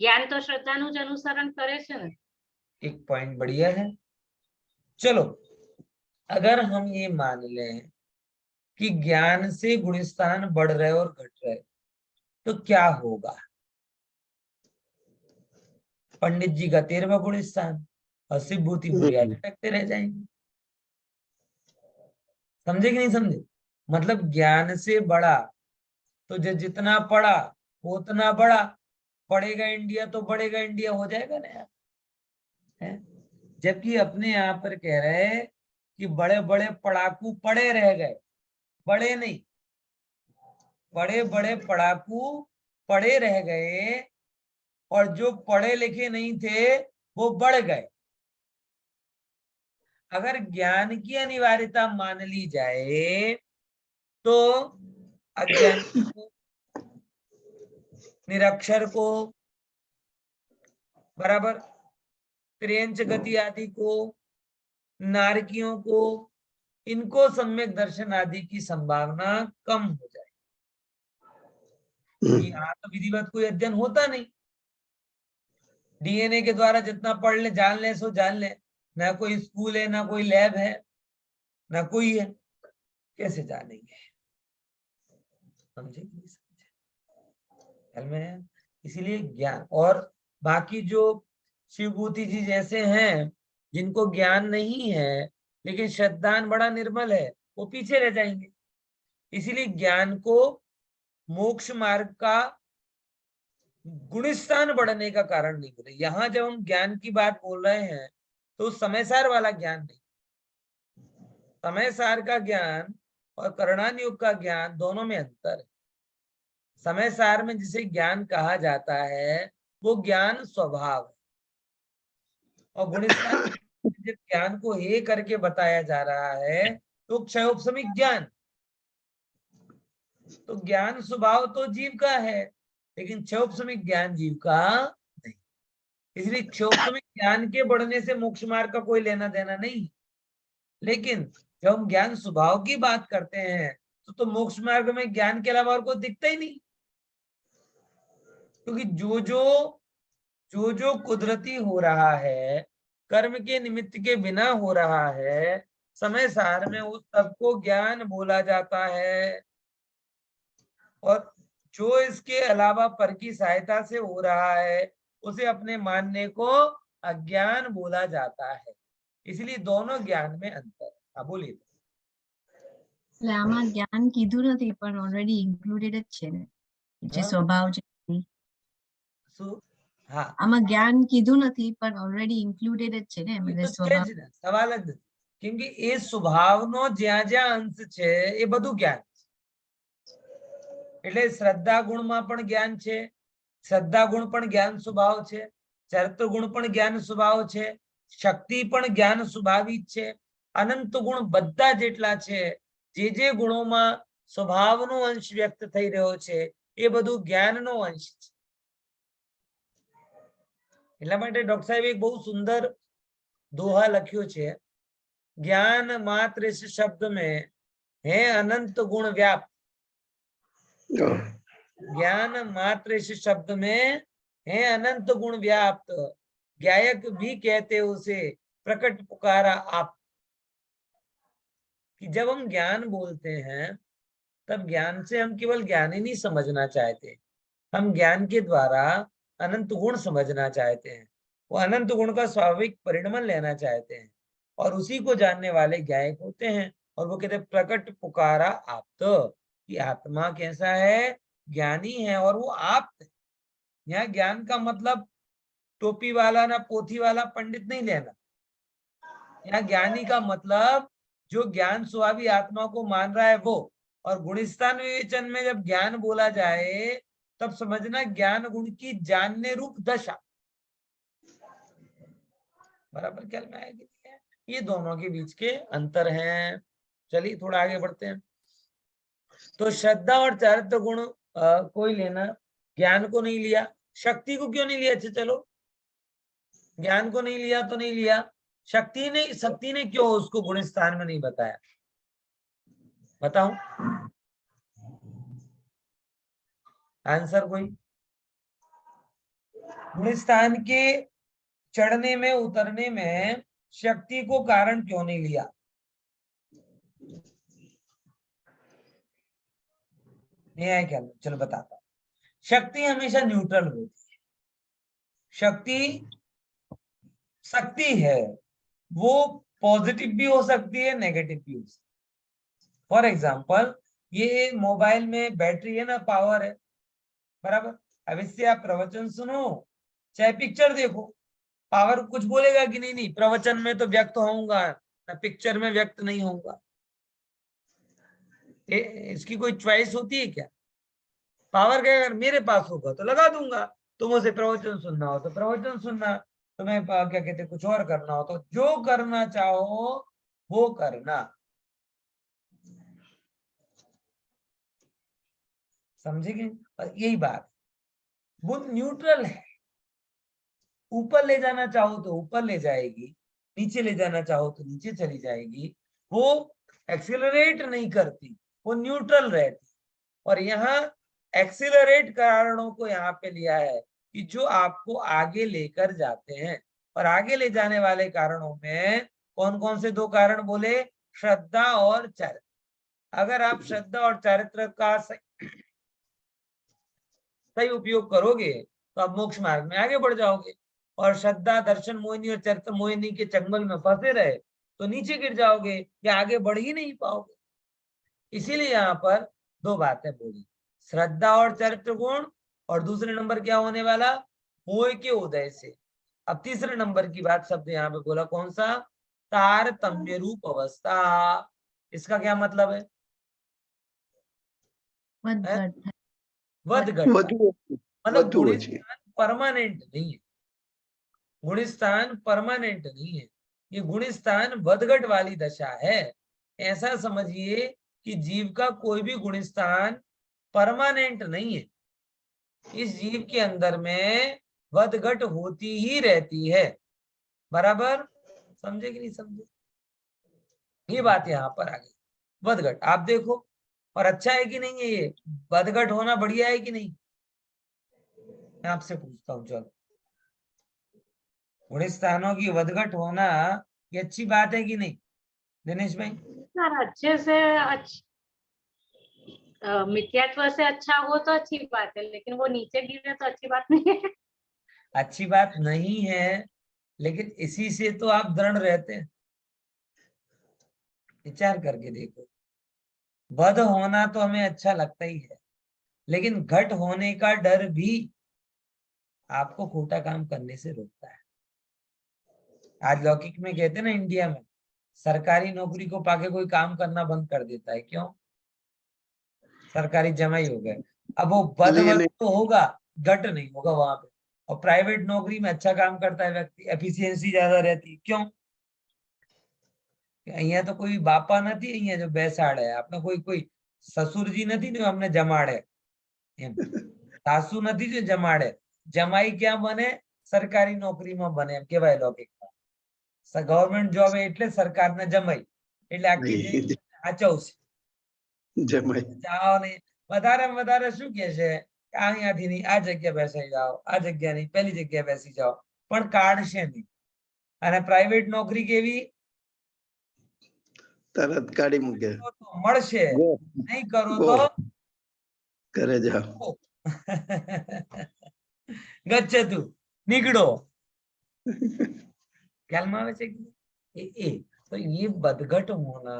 જ્ઞાન તો શ્રદ્ધાનું જ અનુસરણ કરે છે ને। एक पॉइंट बढ़िया है। चलो, अगर हम ये मान लें कि ज्ञान से गुणस्थान बढ़ रहे और घट रहे, तो क्या होगा? पंडित जी का 13वां गुणस्थान और शिवभूति बुढ़िया लटकते रह जाएंगे। समझे कि नहीं समझे? मतलब ज्ञान से बढ़ा तो जो जितना पढ़ा वो उतना बढ़ा, पढ़ेगा इंडिया तो बढ़ेगा इंडिया हो जाएगा ना यार, है? जबकि अपने यहाँ पर कह रहे हैं कि बड़े बड़े पढ़ाकू पढ़े रह गए, बड़े नहीं, बड़े बड़े पढ़ाकू पढ़े रह गए, और जो पढ़े लिखे नहीं थे वो बढ़ गए। अगर ज्ञान की अनिवार्यता मान ली जाए तो अज्ञान को, निरक्षर को, बराबर, त्रियंच गति आदि को, नारकियों को, इनको सम्यक दर्शन आदि की संभावना कम हो जाए। यहाँ तो विधिवत कोई अध्ययन होता नहीं, डीएनए के द्वारा जितना पढ़ ले जान ले सो जान ले, ना कोई स्कूल है, ना कोई लैब है, ना कोई है, कैसे जानेंगे? समझे कि नहीं समझे? में इसीलिए ज्ञान, और बाकी जो शिवभूति जी जैसे हैं जिनको ज्ञान नहीं है लेकिन श्रद्धान बड़ा निर्मल है, वो पीछे रह जाएंगे। इसीलिए ज्ञान को मोक्ष मार्ग का गुणस्थान बढ़ने का कारण नहीं बोले। यहाँ जब हम ज्ञान की बात बोल रहे हैं तो समयसार वाला ज्ञान नहीं, समयसार का ज्ञान और करणान योग का ज्ञान दोनों में अंतर है। समयसार में जिसे ज्ञान कहा जाता है वो ज्ञान स्वभाव है, और गुणस्थान जब ज्ञान को हे करके बताया जा रहा है तो क्षयोपशमिक ज्ञान, तो ज्ञान स्वभाव तो जीव का है लेकिन क्षयोपशमिक ज्ञान जीव का नहीं। इसलिए क्षयोपशमिक ज्ञान के बढ़ने से मोक्ष मार्ग का कोई लेना देना नहीं। लेकिन जब हम ज्ञान स्वभाव की बात करते हैं तो मोक्ष मार्ग में ज्ञान के अलावा और कोई दिखता ही नहीं, क्योंकि जो जो कुदरती हो रहा है, कर्म के निमित्त के बिना हो रहा है, समय सार में उस सबको ज्ञान बोला जाता है, और जो इसके अलावा पर की सहायता से हो रहा है उसे अपने मानने को अज्ञान बोला जाता है। इसलिए दोनों ज्ञान में अंतर है। हाँ बोलिए। એટલે આમાં જ્ઞાન કીધું નથી પણ ઓલરેડી ઇન્ક્લુડેડ જ છે ને, જે हाँ? સ્વભાવ છે हाँ, આમાં જ્ઞાન કીધું નથી પણ ઓલરેડી ઇન્ક્લુડેડ જ છે ને, ये એટલે तो સ્વભાવ છે જ ને, સવાલ જ નથી, કેમકે એ સ્વભાવનો જ્યાં જ્યાં અંશ છે એ બધું જ્ઞાન છે। એટલે શ્રદ્ધા ગુણમાં પણ જ્ઞાન છે, શ્રદ્ધા ગુણ પણ જ્ઞાન સ્વભાવ છે, ચરિત્ર ગુણ પણ જ્ઞાન સ્વભાવ છે, શક્તિ પણ જ્ઞાન સ્વભાવિક છે, અનંત ગુણ બધા જેટલા છે, જે ગુણોમાં સ્વભાવનો અંશ વ્યક્ત થઈ રહ્યો છે એ બધું જ્ઞાનનો અંશ છે। એટલા માટે ડોક્ટર સાહેબ એક બહુ સુંદર દોહા લખ્યો છે, જ્ઞાન માત્ર इस शब्द में है अनंत गुण व्याप्त। ज्ञान मात्र इस शब्द में है अनंत गुण व्याप्त, गायक भी कहते उसे प्रकट पुकारा आप। कि जब हम ज्ञान बोलते हैं तब ज्ञान से हम केवल ज्ञान ही नहीं समझना चाहते, हम ज्ञान के द्वारा अनंत गुण समझना चाहते हैं, वो अनंत गुण का स्वाभाविक परिणमन लेना चाहते हैं, और उसी को जानने वाले गायक होते हैं। और वो कहते हैं प्रकट पुकारा आप्त, कि आत्मा कैसा है, ज्ञानी है और वो आप्त है। यहाँ ज्ञान का मतलब टोपी वाला ना पोथी वाला पंडित नहीं लेना, यहाँ ज्ञानी का मतलब जो ज्ञान स्वाभाविक आत्मा को मान रहा है वो। और गुणस्थान विवेचन में जब ज्ञान बोला जाए तब समझना ज्ञान गुण की जानने रूप दशा। बराबर ख्याल में आएगी? ये दोनों के बीच के अंतर हैं। चलिए थोड़ा आगे बढ़ते हैं। तो श्रद्धा और चारित्र गुण कोई लेना, ज्ञान को नहीं लिया, शक्ति को क्यों नहीं लिया? अच्छा चलो, ज्ञान को नहीं लिया तो नहीं लिया, शक्ति ने क्यों उसको गुण स्थान में नहीं बताया? बताओ आंसर कोई। गुण स्थान के चढ़ने में उतरने में शक्ति को कारण क्यों नहीं लिया? नहीं आया क्या? चलो बताता हूं। शक्ति हमेशा न्यूट्रल होती है। शक्ति शक्ति है, वो पॉजिटिव भी हो सकती है, नेगेटिव भी हो सकती है। फॉर एग्जाम्पल ये मोबाइल में बैटरी है ना, पावर है, बराबर। अब इससे आप प्रवचन सुनो चाहे पिक्चर देखो, पावर कुछ बोलेगा कि नहीं? नहीं, प्रवचन में तो व्यक्त होऊंगा ना, पिक्चर में व्यक्त नहीं होऊंगा। इसकी कोई चॉइस होती है क्या? पावर का अगर मेरे पास होगा तो लगा दूंगा, तो मुझे प्रवचन सुनना हो तो प्रवचन सुनना, तुम्हें क्या कहते कुछ और करना हो तो जो करना चाहो वो करना। समझेंगे? और यही बात, वो न्यूट्रल है। ऊपर ले जाना चाहो तो ऊपर ले जाएगी, नीचे ले जाना चाहो तो नीचे चली जाएगी। वो एक्सीलरेट नहीं करती, वो न्यूट्रल रहती। और यहाँ एक्सीलरेट कारणों को यहाँ पे लिया है कि जो आपको आगे लेकर जाते हैं। और आगे ले जाने वाले कारणों में कौन कौन से दो कारण बोले? श्रद्धा और चारित्र। अगर आप श्रद्धा और चारित्र का सही उपयोग करोगे तो आप मोक्ष मार्ग में आगे बढ़ जाओगे। और श्रद्धा, दर्शन मोहिनी और चरित्र मोहिनी के चंगुल में फंसे रहे तो नीचे गिर जाओगे या आगे बढ़ ही नहीं पाओगे। इसीलिए यहाँ पर दो बातें बोली, श्रद्धा और चरित्र गुण, और दूसरे नंबर क्या होने वाला? मोह के उदय से। अब तीसरे नंबर की बात शब्द यहाँ पे बोला, कौन सा? तारतम्य रूप अवस्था। इसका क्या मतलब है? वदघट। मतलब गुणस्थान परमानेंट नहीं है, गुणस्थान परमानेंट नहीं है, ये गुणस्थान वदघट वाली दशा है। ऐसा समझिए कि जीव का कोई भी गुणस्थान परमानेंट नहीं है। इस जीव के अंदर में वदघट होती ही रहती है। बराबर समझे कि नहीं समझे? ये बात यहाँ पर आ गई। वदघट आप देखो, और अच्छा है कि नहीं है? ये वदघट होना बढ़िया है कि नहीं? मैं आपसे पूछता हूँ, चलो, गुणस्थानों की वदघट होना ये अच्छी बात है कि नहीं दिनेश भाई? सर अच्छे से मिथ्यात्व से अच्छा हो तो अच्छी बात है, लेकिन वो नीचे गिरे तो अच्छी बात नहीं है। अच्छी बात नहीं है, लेकिन इसी से तो आप दृढ़ रहते हैं। विचार करके देखो, वध होना तो हमें अच्छा लगता ही है, लेकिन घट होने का डर भी आपको खोटा काम करने से रोकता है। आज लौकिक में कहते हैं ना, इंडिया में सरकारी नौकरी को पाके कोई काम करना बंद कर देता है। क्यों? सरकारी जमाई हो गए। अब वो बद तो होगा, घट नहीं होगा वहां पे। और प्राइवेट नौकरी में अच्छा काम करता है व्यक्ति, एफिशिएंसी ज्यादा रहती है। क्यों? અહીંયા तो कोई बापा નથી, અહીંયા जो બેસાડે આપણે, કોઈ સસુરજી નથી जो हमने जमाड़े, सासू નથી जो जमाड़े। जमाई क्या बने? સરકારી નોકરીમાં બને એમ કહેવાય લૌકિકમાં. ગવર્મેન્ટ જોબ એટલે સરકારને જમાઈ, એટલે આખી જિંદગી સાચવશે. જમાઈ જાઓ ને વધારેમાં વધારે શું કે છે કે અહીંયાથી નહીં આ જગ્યા બેસી જાઓ, આ જગ્યા નહીં પેલી જગ્યા બેસી જાઓ, પણ કાઢશે નહીં. અને પ્રાઇવેટ નોકરી કેવી? તરત કાઢી મૂકે. તો મળશે, નહીં કરો ગો. તો ઘરે જાઓ. ગચ્છતુ, નીકળો. ख्याल में आवे छे कि तो ये बदघट होना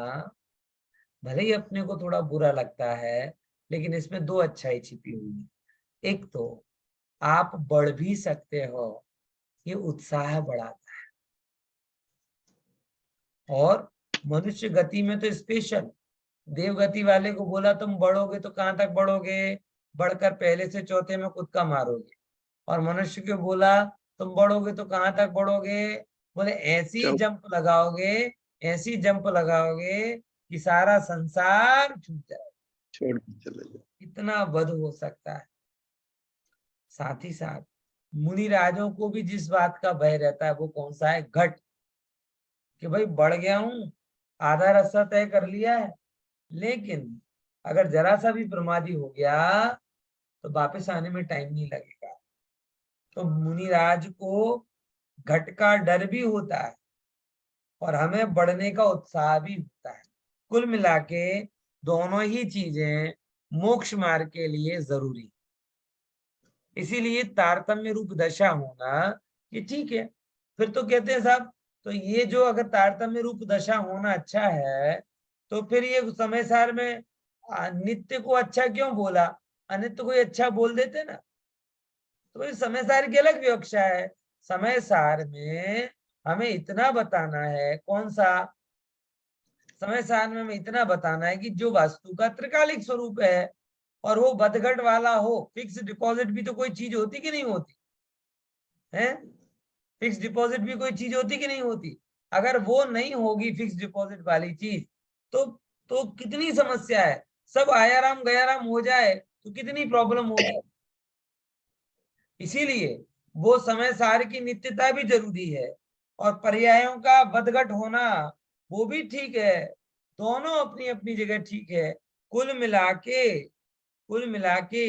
भले ही अपने को थोड़ा बुरा लगता है, लेकिन इसमें दो अच्छाई छिपी हुई है। एक तो आप बढ़ भी सकते हो, ये उत्साह बढ़ाता है। और मनुष्य गति में तो स्पेशल, देवगति वाले को बोला तुम बढ़ोगे तो कहां तक बढ़ोगे? बढ़कर पहले से चौथे में कूदका मारोगे। और मनुष्य को बोला तुम बढ़ोगे तो कहां तक बढ़ोगे? बोले ऐसी जंप लगाओगे, ऐसी जंप लगाओगे कि सारा संसार छूट जाए, छोड़ के चले जाओ। इतना वध हो सकता है। साथ ही साथ मुनि राजों को भी जिस बात का भय रहता है वो कौन सा है? घट, कि भाई बढ़ गया हूं, आधा रास्ता तय कर लिया है, लेकिन अगर जरा सा भी प्रमादी हो गया तो वापस आने में टाइम नहीं लगेगा। तो मुनिराज को घट का डर भी होता है और हमें बढ़ने का उत्साह भी होता है। कुल मिला के दोनों ही चीजें मोक्ष मार्ग के लिए जरूरी। इसीलिए तारतम्य रूप दशा होना ये ठीक है। फिर तो कहते हैं साहब, तो ये जो अगर तारतम्य रूप दशा होना अच्छा है, तो फिर ये समय सार में नित्य को अच्छा क्यों बोला, अनित्य को अच्छा बोल देते ना। तो ये समय सार की अलग विवक्षा है। समय सार में हमें इतना बताना है, कौन सा समय सार में हमें इतना बताना है कि जो वस्तु का त्रिकालिक स्वरूप है और वो बदघट वाला हो। फिक्स डिपॉजिट भी तो कोई चीज होती कि नहीं होती है? फिक्स डिपॉजिट भी कोई चीज होती कि नहीं होती? अगर वो नहीं होगी फिक्स डिपॉजिट वाली चीज, तो कितनी समस्या है। सब आयाराम गयाराम हो जाए तो कितनी प्रॉब्लम होगी। इसीलिए वो समय सार की नित्यता भी जरूरी है और पर्यायों का बदघट होना वो भी ठीक है। दोनों अपनी अपनी जगह ठीक है। कुल मिला के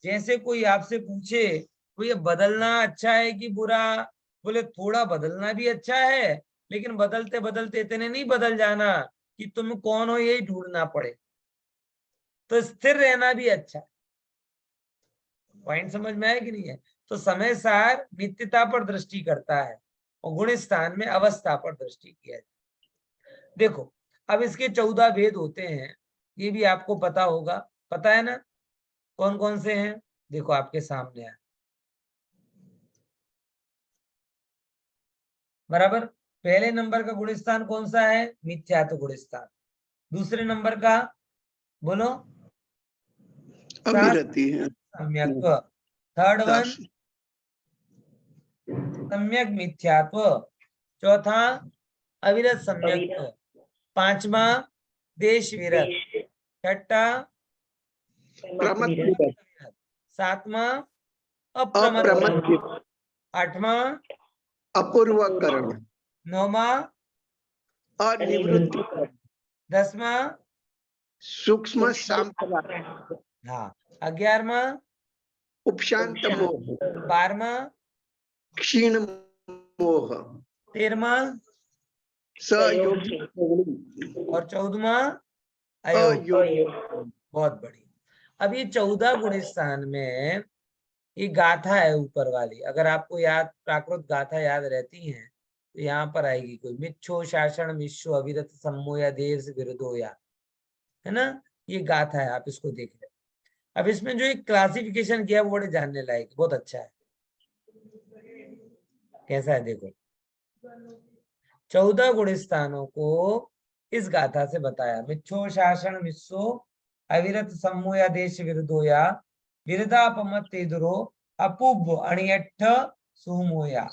जैसे कोई आपसे पूछे कोई बदलना अच्छा है कि बुरा, बोले थोड़ा बदलना भी अच्छा है, लेकिन बदलते बदलते इतने नहीं बदल जाना कि तुम कौन हो यही ढूंढना पड़े। तो स्थिर रहना भी अच्छा है। पॉइंट समझ में आया कि नहीं है? तो समय सार नित्यता पर दृष्टि करता है और गुण स्थान में अवस्था पर दृष्टि किया जाए। देखो अब इसके 14 भेद होते हैं, ये भी आपको पता होगा, पता है ना कौन कौन से हैं? देखो आपके सामने है बराबर। पहले नंबर का गुण स्थान कौन सा है? मिथ्यात्व गुण स्थान। दूसरे नंबर का बोलो, अविरति है। सम्यक्त्व। थर्ड वन सम्यक मिथ्यात्व। चौथा अविरत सम्यक्त्व। पांचवा देश विरत। छठा सातवां अप्रमत्त। आठवां अपूर्वकरण। नौवां अनिवृत्ति। 10वां सूक्ष्म सांप्रदाय। हाँ 11वां उपशांत मोह। 12वां क्षीण मोह। 13वां सहयोगी और 14वां अयोग्य। बहुत बढ़िया। अब ये 14 गुण स्थान में ये गाथा है ऊपर वाली, अगर आपको याद प्राकृत गाथा याद रहती है तो यहाँ पर आएगी कोई मिच्छो शासन मिश्रो अविरत सम्मो या देर से विरुद्धो या, है ना, ये गाथा है, आप इसको देख रहे। अब इसमें जो एक क्लासिफिकेशन किया वो बड़े जानने लायक, बहुत अच्छा है। कैसा है देखो, 14 गुण स्थानों को इस गाथा से बताया। मिच्छो शासन मिश्रो अविरत सम्मो या देश विरुद्धो या विरदापमत तेदुरो अपुब अणियठ सुमोया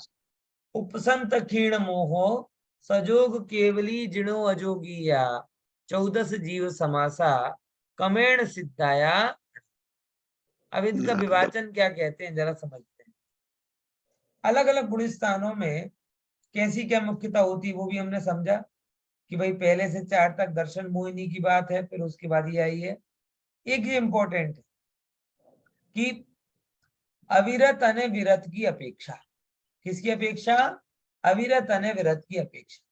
उपसंत क्षीण मोहो सजोग केवली जिणो अजोगिया 14 जीव समासा कमेण सिद्धाया। अब इनका विभाजन क्या कहते हैं जरा समझते हैं। अलग अलग गुण स्थानों में कैसी क्या मुख्यता होती है वो भी हमने समझा कि भाई पहले से 4 तक दर्शन मोहिनी की बात है, फिर उसके बाद ये आई है। एक ये इंपॉर्टेंट है कि अविरत अने विरत की अपेक्षा, किसकी अपेक्षा? अविरत अने विरत की अपेक्षा।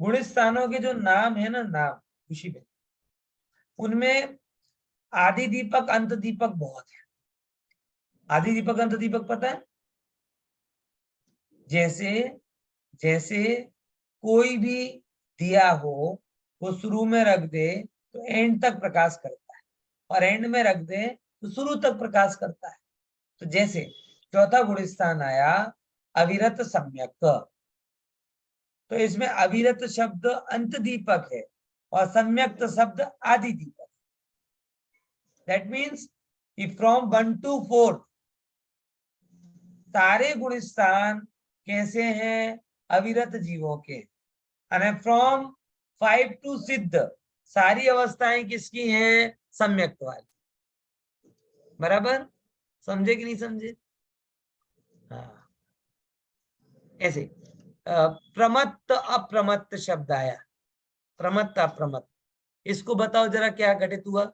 गुण स्थानों के जो नाम है ना, नाम खुशी में, उनमें आदि दीपक अंत दीपक बहुत है। आदि दीपक अंत दीपक पता है? जैसे जैसे कोई भी दिया हो वो शुरू में रख दे तो एंड तक प्रकाश करता है, और एंड में रख दे तो शुरू तक प्रकाश करता है। तो जैसे चौथा गुण स्थान आया अविरत सम्यक, तो इसमें अविरत शब्द अंत दीपक है और सम्यक शब्द आदि दीपक। दैट मीन्स कि फ्रॉम 1 to 4 सारे गुण स्थान कैसे हैं? अविरत जीवों के। और फ्रॉम 5 to सिद्ध सारी अवस्थाएं किसकी हैं? सम्यक वाली। बराबर समझे कि नहीं समझे? हाँ, ऐसे प्रमत्त अप्रमत्त शब्द आया, प्रमत्त अप्रमत्त, इसको बताओ जरा क्या घटित हुआ?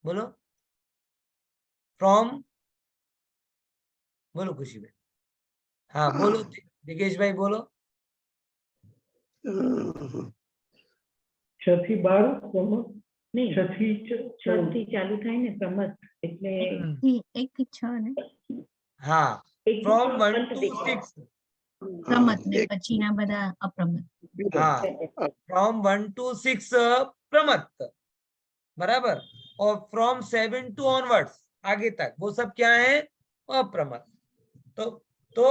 बोलो। फ्रॉम, बोलो खुशी भाई। हाँ बोलो दिगेश भाई बोलो। છથી 12 પ્રમત નહીં, છથી ચાલુ થાય ને પ્રમત, એટલે એક થી 6 ને हाँ, એક થી फ्रॉम 6 1 અંત to દીપક. 6। પ્રમત ને પછીના બધા અપ્રમત. हाँ, फ्रॉम 1 to 6 प्रमत्त, बराबर, और फ्रॉम 7 to ऑनवर्ड्स आगे तक वो सब क्या है? अप्रमत्त। तो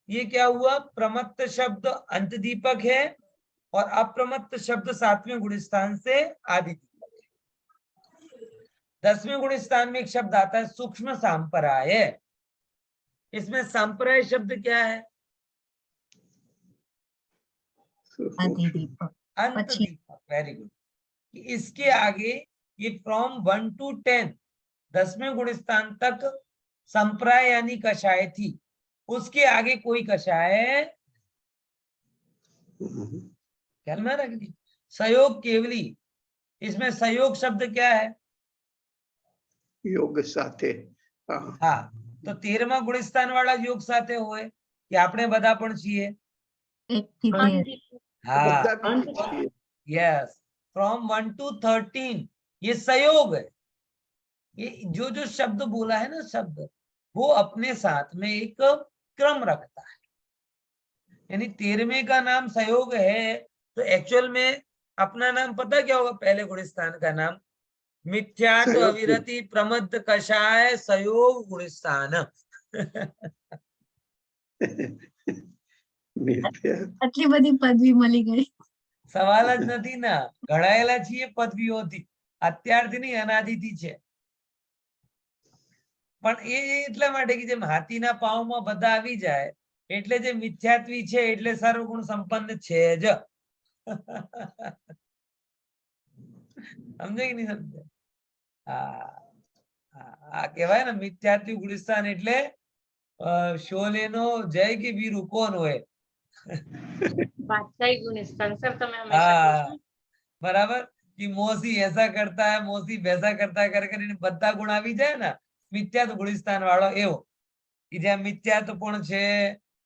ये क्या हुआ? प्रमत्त शब्द अंत दीपक है और अप्रमत्त शब्द 7वें गुण स्थान से आदि दीपक है। 10वें गुण स्थान में एक शब्द आता है सूक्ष्म सांपराय। इसमें सांपराय शब्द क्या है? આદિ દીપક अंत પછી दीपक। Very good. इसके आगे ये फ्रॉम 1 to 10 10वें गुण स्थान तक संप्राय यानी कषाय थी, उसके आगे कोई कषाय ख्याल में रख दी। सहयोग केवली, इसमें सहयोग शब्द क्या है? योग साथे। हाँ, तो 13मा गुण स्थान वाला योग साथे होए कि આપણે બધા પણ છીએ। 1 થી 13. हाँ, બધા બી છીએ। यस, फ्रॉम 1 to 13 ये सहयोग है। ये जो जो शब्द बोला है ना, शब्द वो अपने साथ में एक क्रम रखता है। यानी 13वें का नाम सहयोग है, तो एक्चुअल में अपना नाम पता क्या होगा? पहले गुण स्थान का नाम मिथ्यात्व सहयोग। अविरति प्रमत्त कषाय सहयोग गुण स्थान। આટલી બધી પદવી મળી ગઈ. સવાલ જ નથી ના, ઘડાયેલા છીએ પદવીઓથી, અત્યારથી નહીં અનાદિથી છે। પણ એ એટલા માટે કે જેમ હાથીના પાવમાં બધા આવી જાય એટલે જે મિથ્યાત્વી છે એટલે સર્વગુણ સંપન્ન છે જ। સમજે કે નહીં સમજે? આ કહેવાય ને મિથ્યાત્વી ગુણસ્થાન એટલે શોલેનો જય કે વીર કોણ હોય? બાદશાહી ગુણસ્થાન સર તમે હંમેશા કહો છો। बराबर कि मौसी ऐसा करता है, मौसी वैसा करता है कर કરીને બધા ગુણ આવી જાય ને, મિથ્યાત્વ ગુણસ્થાન વાળો એવો કે જ્યાં મિથ્યાત્વ પણ છે,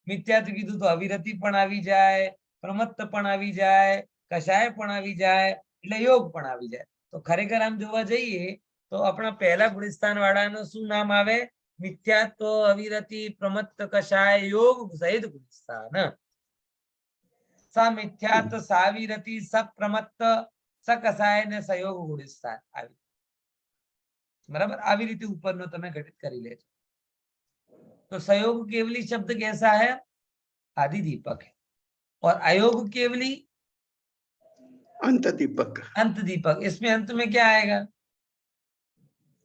મિથ્યાત્વ કીધું તો અવિરતિ પણ આવી જાય, પ્રમત્ત પણ આવી જાય, કષાય પણ આવી જાય, એટલે યોગ પણ આવી જાય। તો ખરેખર આમ જોવા જઈએ તો આપણા પહેલા ગુણસ્થાન વાળાનું શું નામ આવે? મિથ્યાત્વ, અવિરતિ, પ્રમત્ત, કષાય, યોગ સહિત ગુણસ્થાન। मिथ्यात्व, साविरति, सप्रमत्त, सकसाय ने सहयोग गुणस्थान આવી। बराबर આવી રીતે ઉપરનો તમે ઘટિત કરી લેજો। तो सहयोग केवली शब्द कैसा है? आदि दीपक है। और अयोग केवली अंत दीपक। अंत दीपक। इसमें अंत में क्या आएगा?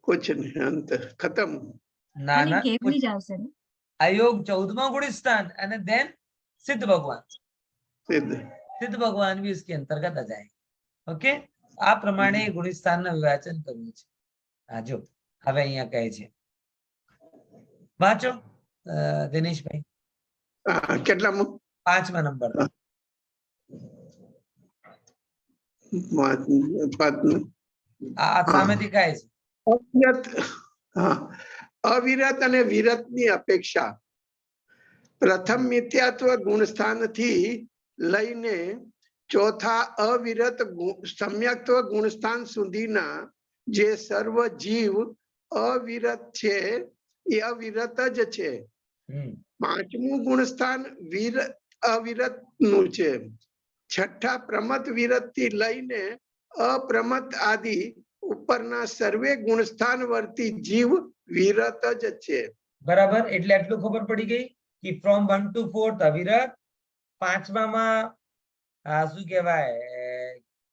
कुछ नहीं, अंत खत्म। ना ખાલી ना, કેવલી જ આવશે ને. अयोग 14वां गुणस्थान અને देन सिद्ध भगवान। सिद्ध। सिद्ध भगवान भी इसके अंतर्गत आ जाएंगे। ओके, આ પ્રમાણે ગુણસ્થાનનું વિવેચન કરવું છે। હા જો હવે અહીંયા કહે છે वाचो दिनेश भाई કેટલામું 5મા નંબર પાંચમું. આ સામે દેખાય છે અવિરત હા અવિરત અને વિરતની અપેક્ષા પ્રથમ મિથ્યાત્વ ગુણસ્થાનથી લઈને ચોથા અવિરત સમ્યક્ત્વ ગુણસ્થાન સુધીના જે સર્વ જીવ અવિરત છે એ અવિરત જ છે. પાંચમું ગુણસ્થાન અવિરત નું છે. છઠ્ઠા પ્રમત વિરત થી લઈને અપ્રમત આદિ ઉપરના સર્વે ગુણસ્થાન વર્તી જીવ વિરત જ છે. બરાબર. એટલે આટલું ખબર પડી ગઈ કે ફ્રોમ 1 to 4 અવિરત, પાંચમામાં શું કહેવાય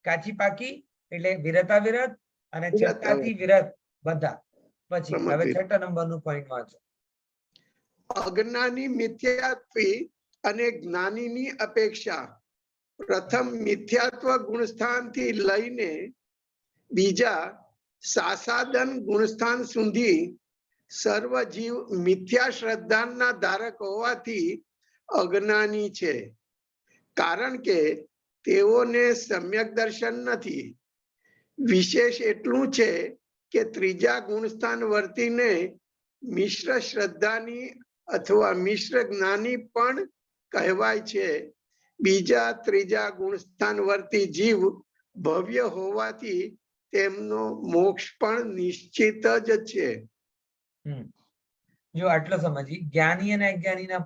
કાચી પાકી એટલે વિરત અવિરત, અને છઠ્ઠાથી વિરત બધા. પછી હવે છઠ્ઠા નંબરનું પોઈન્ટ વાંચો. અજ્ઞાની મિથ્યાત્વી અને જ્ઞાનીની અપેક્ષા પ્રથમ મિથ્યાત્વ ગુણસ્થાન થી લઈને બીજા સાસાદન ગુણસ્થાન સુધી સર્વ જીવ મિથ્યા શ્રદ્ધાના ધારક હોવાથી અજ્ઞાની છે, કારણ કે તેઓને સમ્યક દર્શન નથી. વિશેષ એટલું છે કે ત્રીજા ગુણસ્થાન વર્તીને મિશ્ર શ્રદ્ધાની અથવા મિશ્ર જ્ઞાની પણ કહેવાય છે. બીજા ત્રીજા ગુણસ્થાન વર્તી જીવ ભવ્ય હોવાથી તેમનો મોક્ષ પણ નિશ્ચિત જ છે. जो आटलो समझिए ज्ञानी और अज्ञानी ना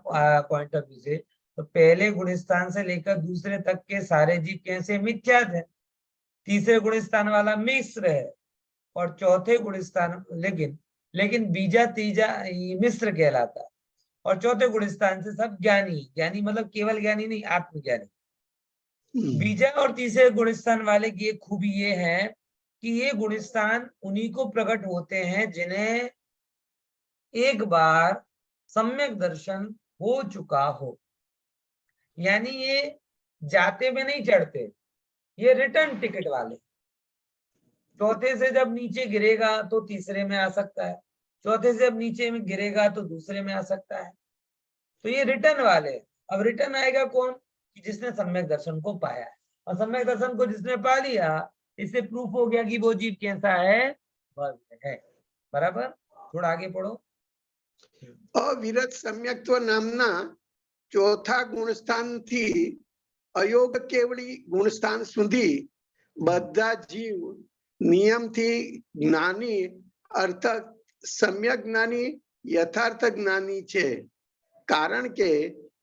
पॉइंट ऑफ व्यू से, तो पहले गुणस्थान से लेकर दूसरे तक के सारे जीव कैसे मिथ्यात है, तीसरे गुणस्थान वाला मिश्र है, और चौथे गुणस्थान लेकिन बीजा तीजा मिश्र कहलाता है, और चौथे गुणस्थान से सब ज्ञानी. ज्ञानी मतलब केवल ज्ञानी नहीं, आत्मज्ञानी. बीजा और तीसरे गुणस्थान वाले की एक खूबी ये है कि ये गुणस्थान उन्हीं को प्रकट होते हैं जिन्हें एक बार सम्यक दर्शन हो चुका हो. यानी ये जाते में नहीं चढ़ते, ये रिटर्न टिकट वाले. चौथे से जब नीचे गिरेगा तो तीसरे में आ सकता है, चौथे से जब नीचे में गिरेगा तो दूसरे में आ सकता है. तो ये रिटर्न वाले. अब रिटर्न आएगा कौन? कि जिसने सम्यक दर्शन को पाया है, और सम्यक दर्शन को जिसने पा लिया, इससे प्रूफ हो गया कि वो जीव कैसा है, भव्य है. बराबर. थोड़ा आगे पढ़ो. અવિરત સમ્યક્ત્વ નામના ચોથા ગુણસ્થાન થી અયોગ કેવળી ગુણસ્થાન સુધી બધા જીવ નિયમથી જ્ઞાની અર્થાત સમ્યક જ્ઞાની યથાર્થ જ્ઞાની છે, કારણ કે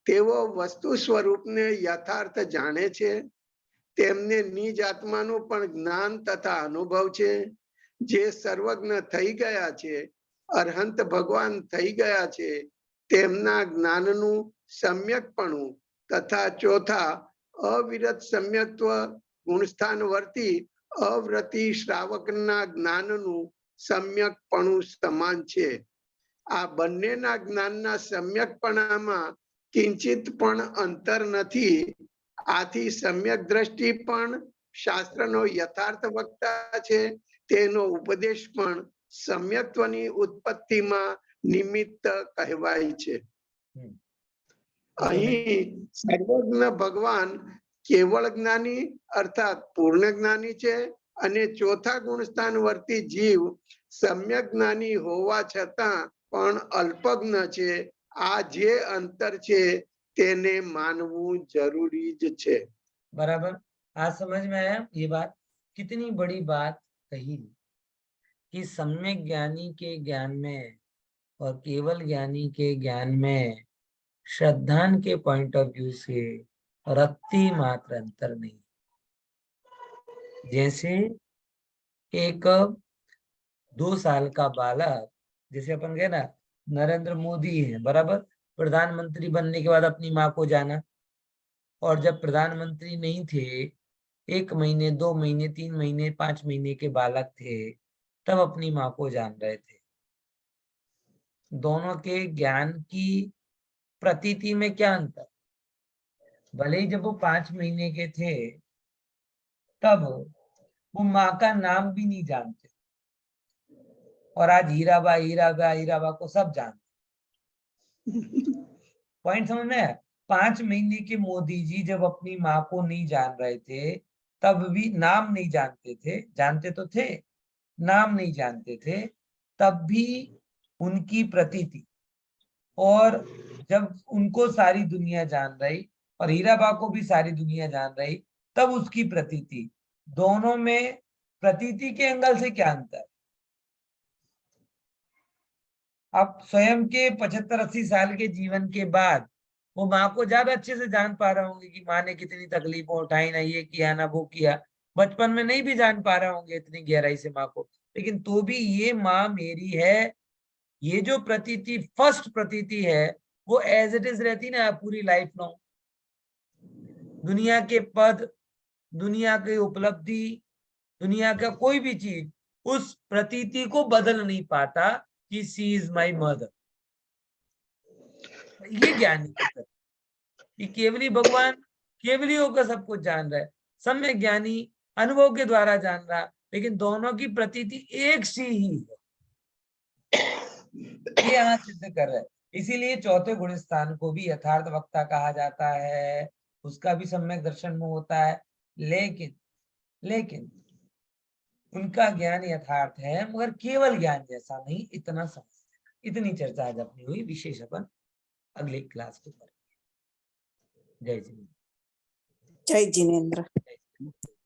તેઓ વસ્તુ સ્વરૂપને યથાર્થ જાણે છે. તેમને નિજ આત્માનું પણ જ્ઞાન તથા અનુભવ છે. જે સર્વજ્ઞ થઈ ગયા છે, અરહંત ભગવાન થઈ ગયા છે, તેમના જ્ઞાનનું સમ્યકપણું તથા ચોથા અવિરત સમ્યક્ત્વ ગુણસ્થાન વર્તી અવ્રતી શ્રાવકના જ્ઞાનનું સમ્યકપણું સમાન છે. આ બંનેના જ્ઞાનના સમ્યકપણામાં કિંચિત પણ અંતર નથી. આથી સમ્યક દ્રષ્ટિ પણ શાસ્ત્રનો યથાર્થ વક્તા છે. તેનો ઉપદેશ પણ સમ્યક્ત્વની ઉત્પત્તિમાં નિમિત્ત કહેવાય છે. અહીં સર્વજ્ઞ ભગવાન કેવળ જ્ઞાની અર્થાત પૂર્ણ જ્ઞાની છે, અને ચોથા ગુણસ્થાન વર્તી જીવ સમ્યક જ્ઞાની હોવા છતાં પણ અલ્પજ્ઞ છે. આ જે અંતર છે તેને માનવું જરૂરી જ છે. बराबर. आज समझ में आया ये बात? कितनी बड़ी बात कही कि सम्यक ज्ञानी के ज्ञान में और केवल ज्ञानी के ज्ञान में श्रद्धान के पॉइंट ऑफ व्यू से रत्ती मात्र अंतर नहीं. जैसे एक 2 साल का बालक, जैसे अपन कहे ना नरेंद्र मोदी है, बराबर, प्रधानमंत्री बनने के बाद अपनी माँ को जाना, और जब प्रधानमंत्री नहीं थे, 1 महीने 2 महीने 3 महीने 5 महीने के बालक थे, तब अपनी माँ को जान रहे थे. दोनों के ज्ञान की प्रतीति में क्या अंतर? भले ही जब वो 5 महीने के थे तब वो माँ का नाम भी नहीं जानते, और आज हीराबा हीराबा हीराबा को सब जानते. पॉइंट समझ में आया? 5 महीने के मोदी जी जब अपनी माँ को नहीं जान रहे थे, तब भी नाम नहीं जानते थे, जानते तो थे, नाम नहीं जानते थे, तब भी उनकी प्रतीति, और जब उनको सारी दुनिया जान रही और हीराबा को भी सारी दुनिया जान रही, तब उसकी प्रतीति, दोनों में प्रतीति के एंगल से क्या अंतर है? अब स्वयं के 75-80 साल के जीवन के बाद वो माँ को ज्यादा अच्छे से जान पा रहे होंगे कि माँ ने कितनी तकलीफें उठाई, ना ये किया ना वो किया। बचपन में नहीं भी जान पा रहे होंगे इतनी गहराई से माँ को, लेकिन तो भी ये माँ मेरी है, ये जो प्रतीति, फर्स्ट प्रतीति है, वो एज इट इज रहती ना पूरी लाइफ लॉन्ग। दुनिया के पद, दुनिया की उपलब्धि, दुनिया का कोई भी चीज उस प्रतीति को बदल नहीं पाता कि सी इज माई मदर। ये ज्ञानी की तरह कि केवली भगवान केवली होकर सब कुछ जान रहा है, सम्यक ज्ञानी अनुभव के द्वारा जान रहा, लेकिन दोनों की प्रतीति एक सी ही है, ये यहाँ सिद्ध कर रहा है। इसीलिए चौथे गुण स्थान को भी यथार्थ वक्ता कहा जाता है, उसका भी सम्यक दर्शन में होता है, लेकिन उनका ज्ञान यथार्थ है, मगर केवल ज्ञान जैसा नहीं, इतना समझ। इतनी चर्चा आज अपनी हुई, विशेष अपन अगली क्लास को करेंगे। जय जिनेन्द्र। जय जिनेन्द्र।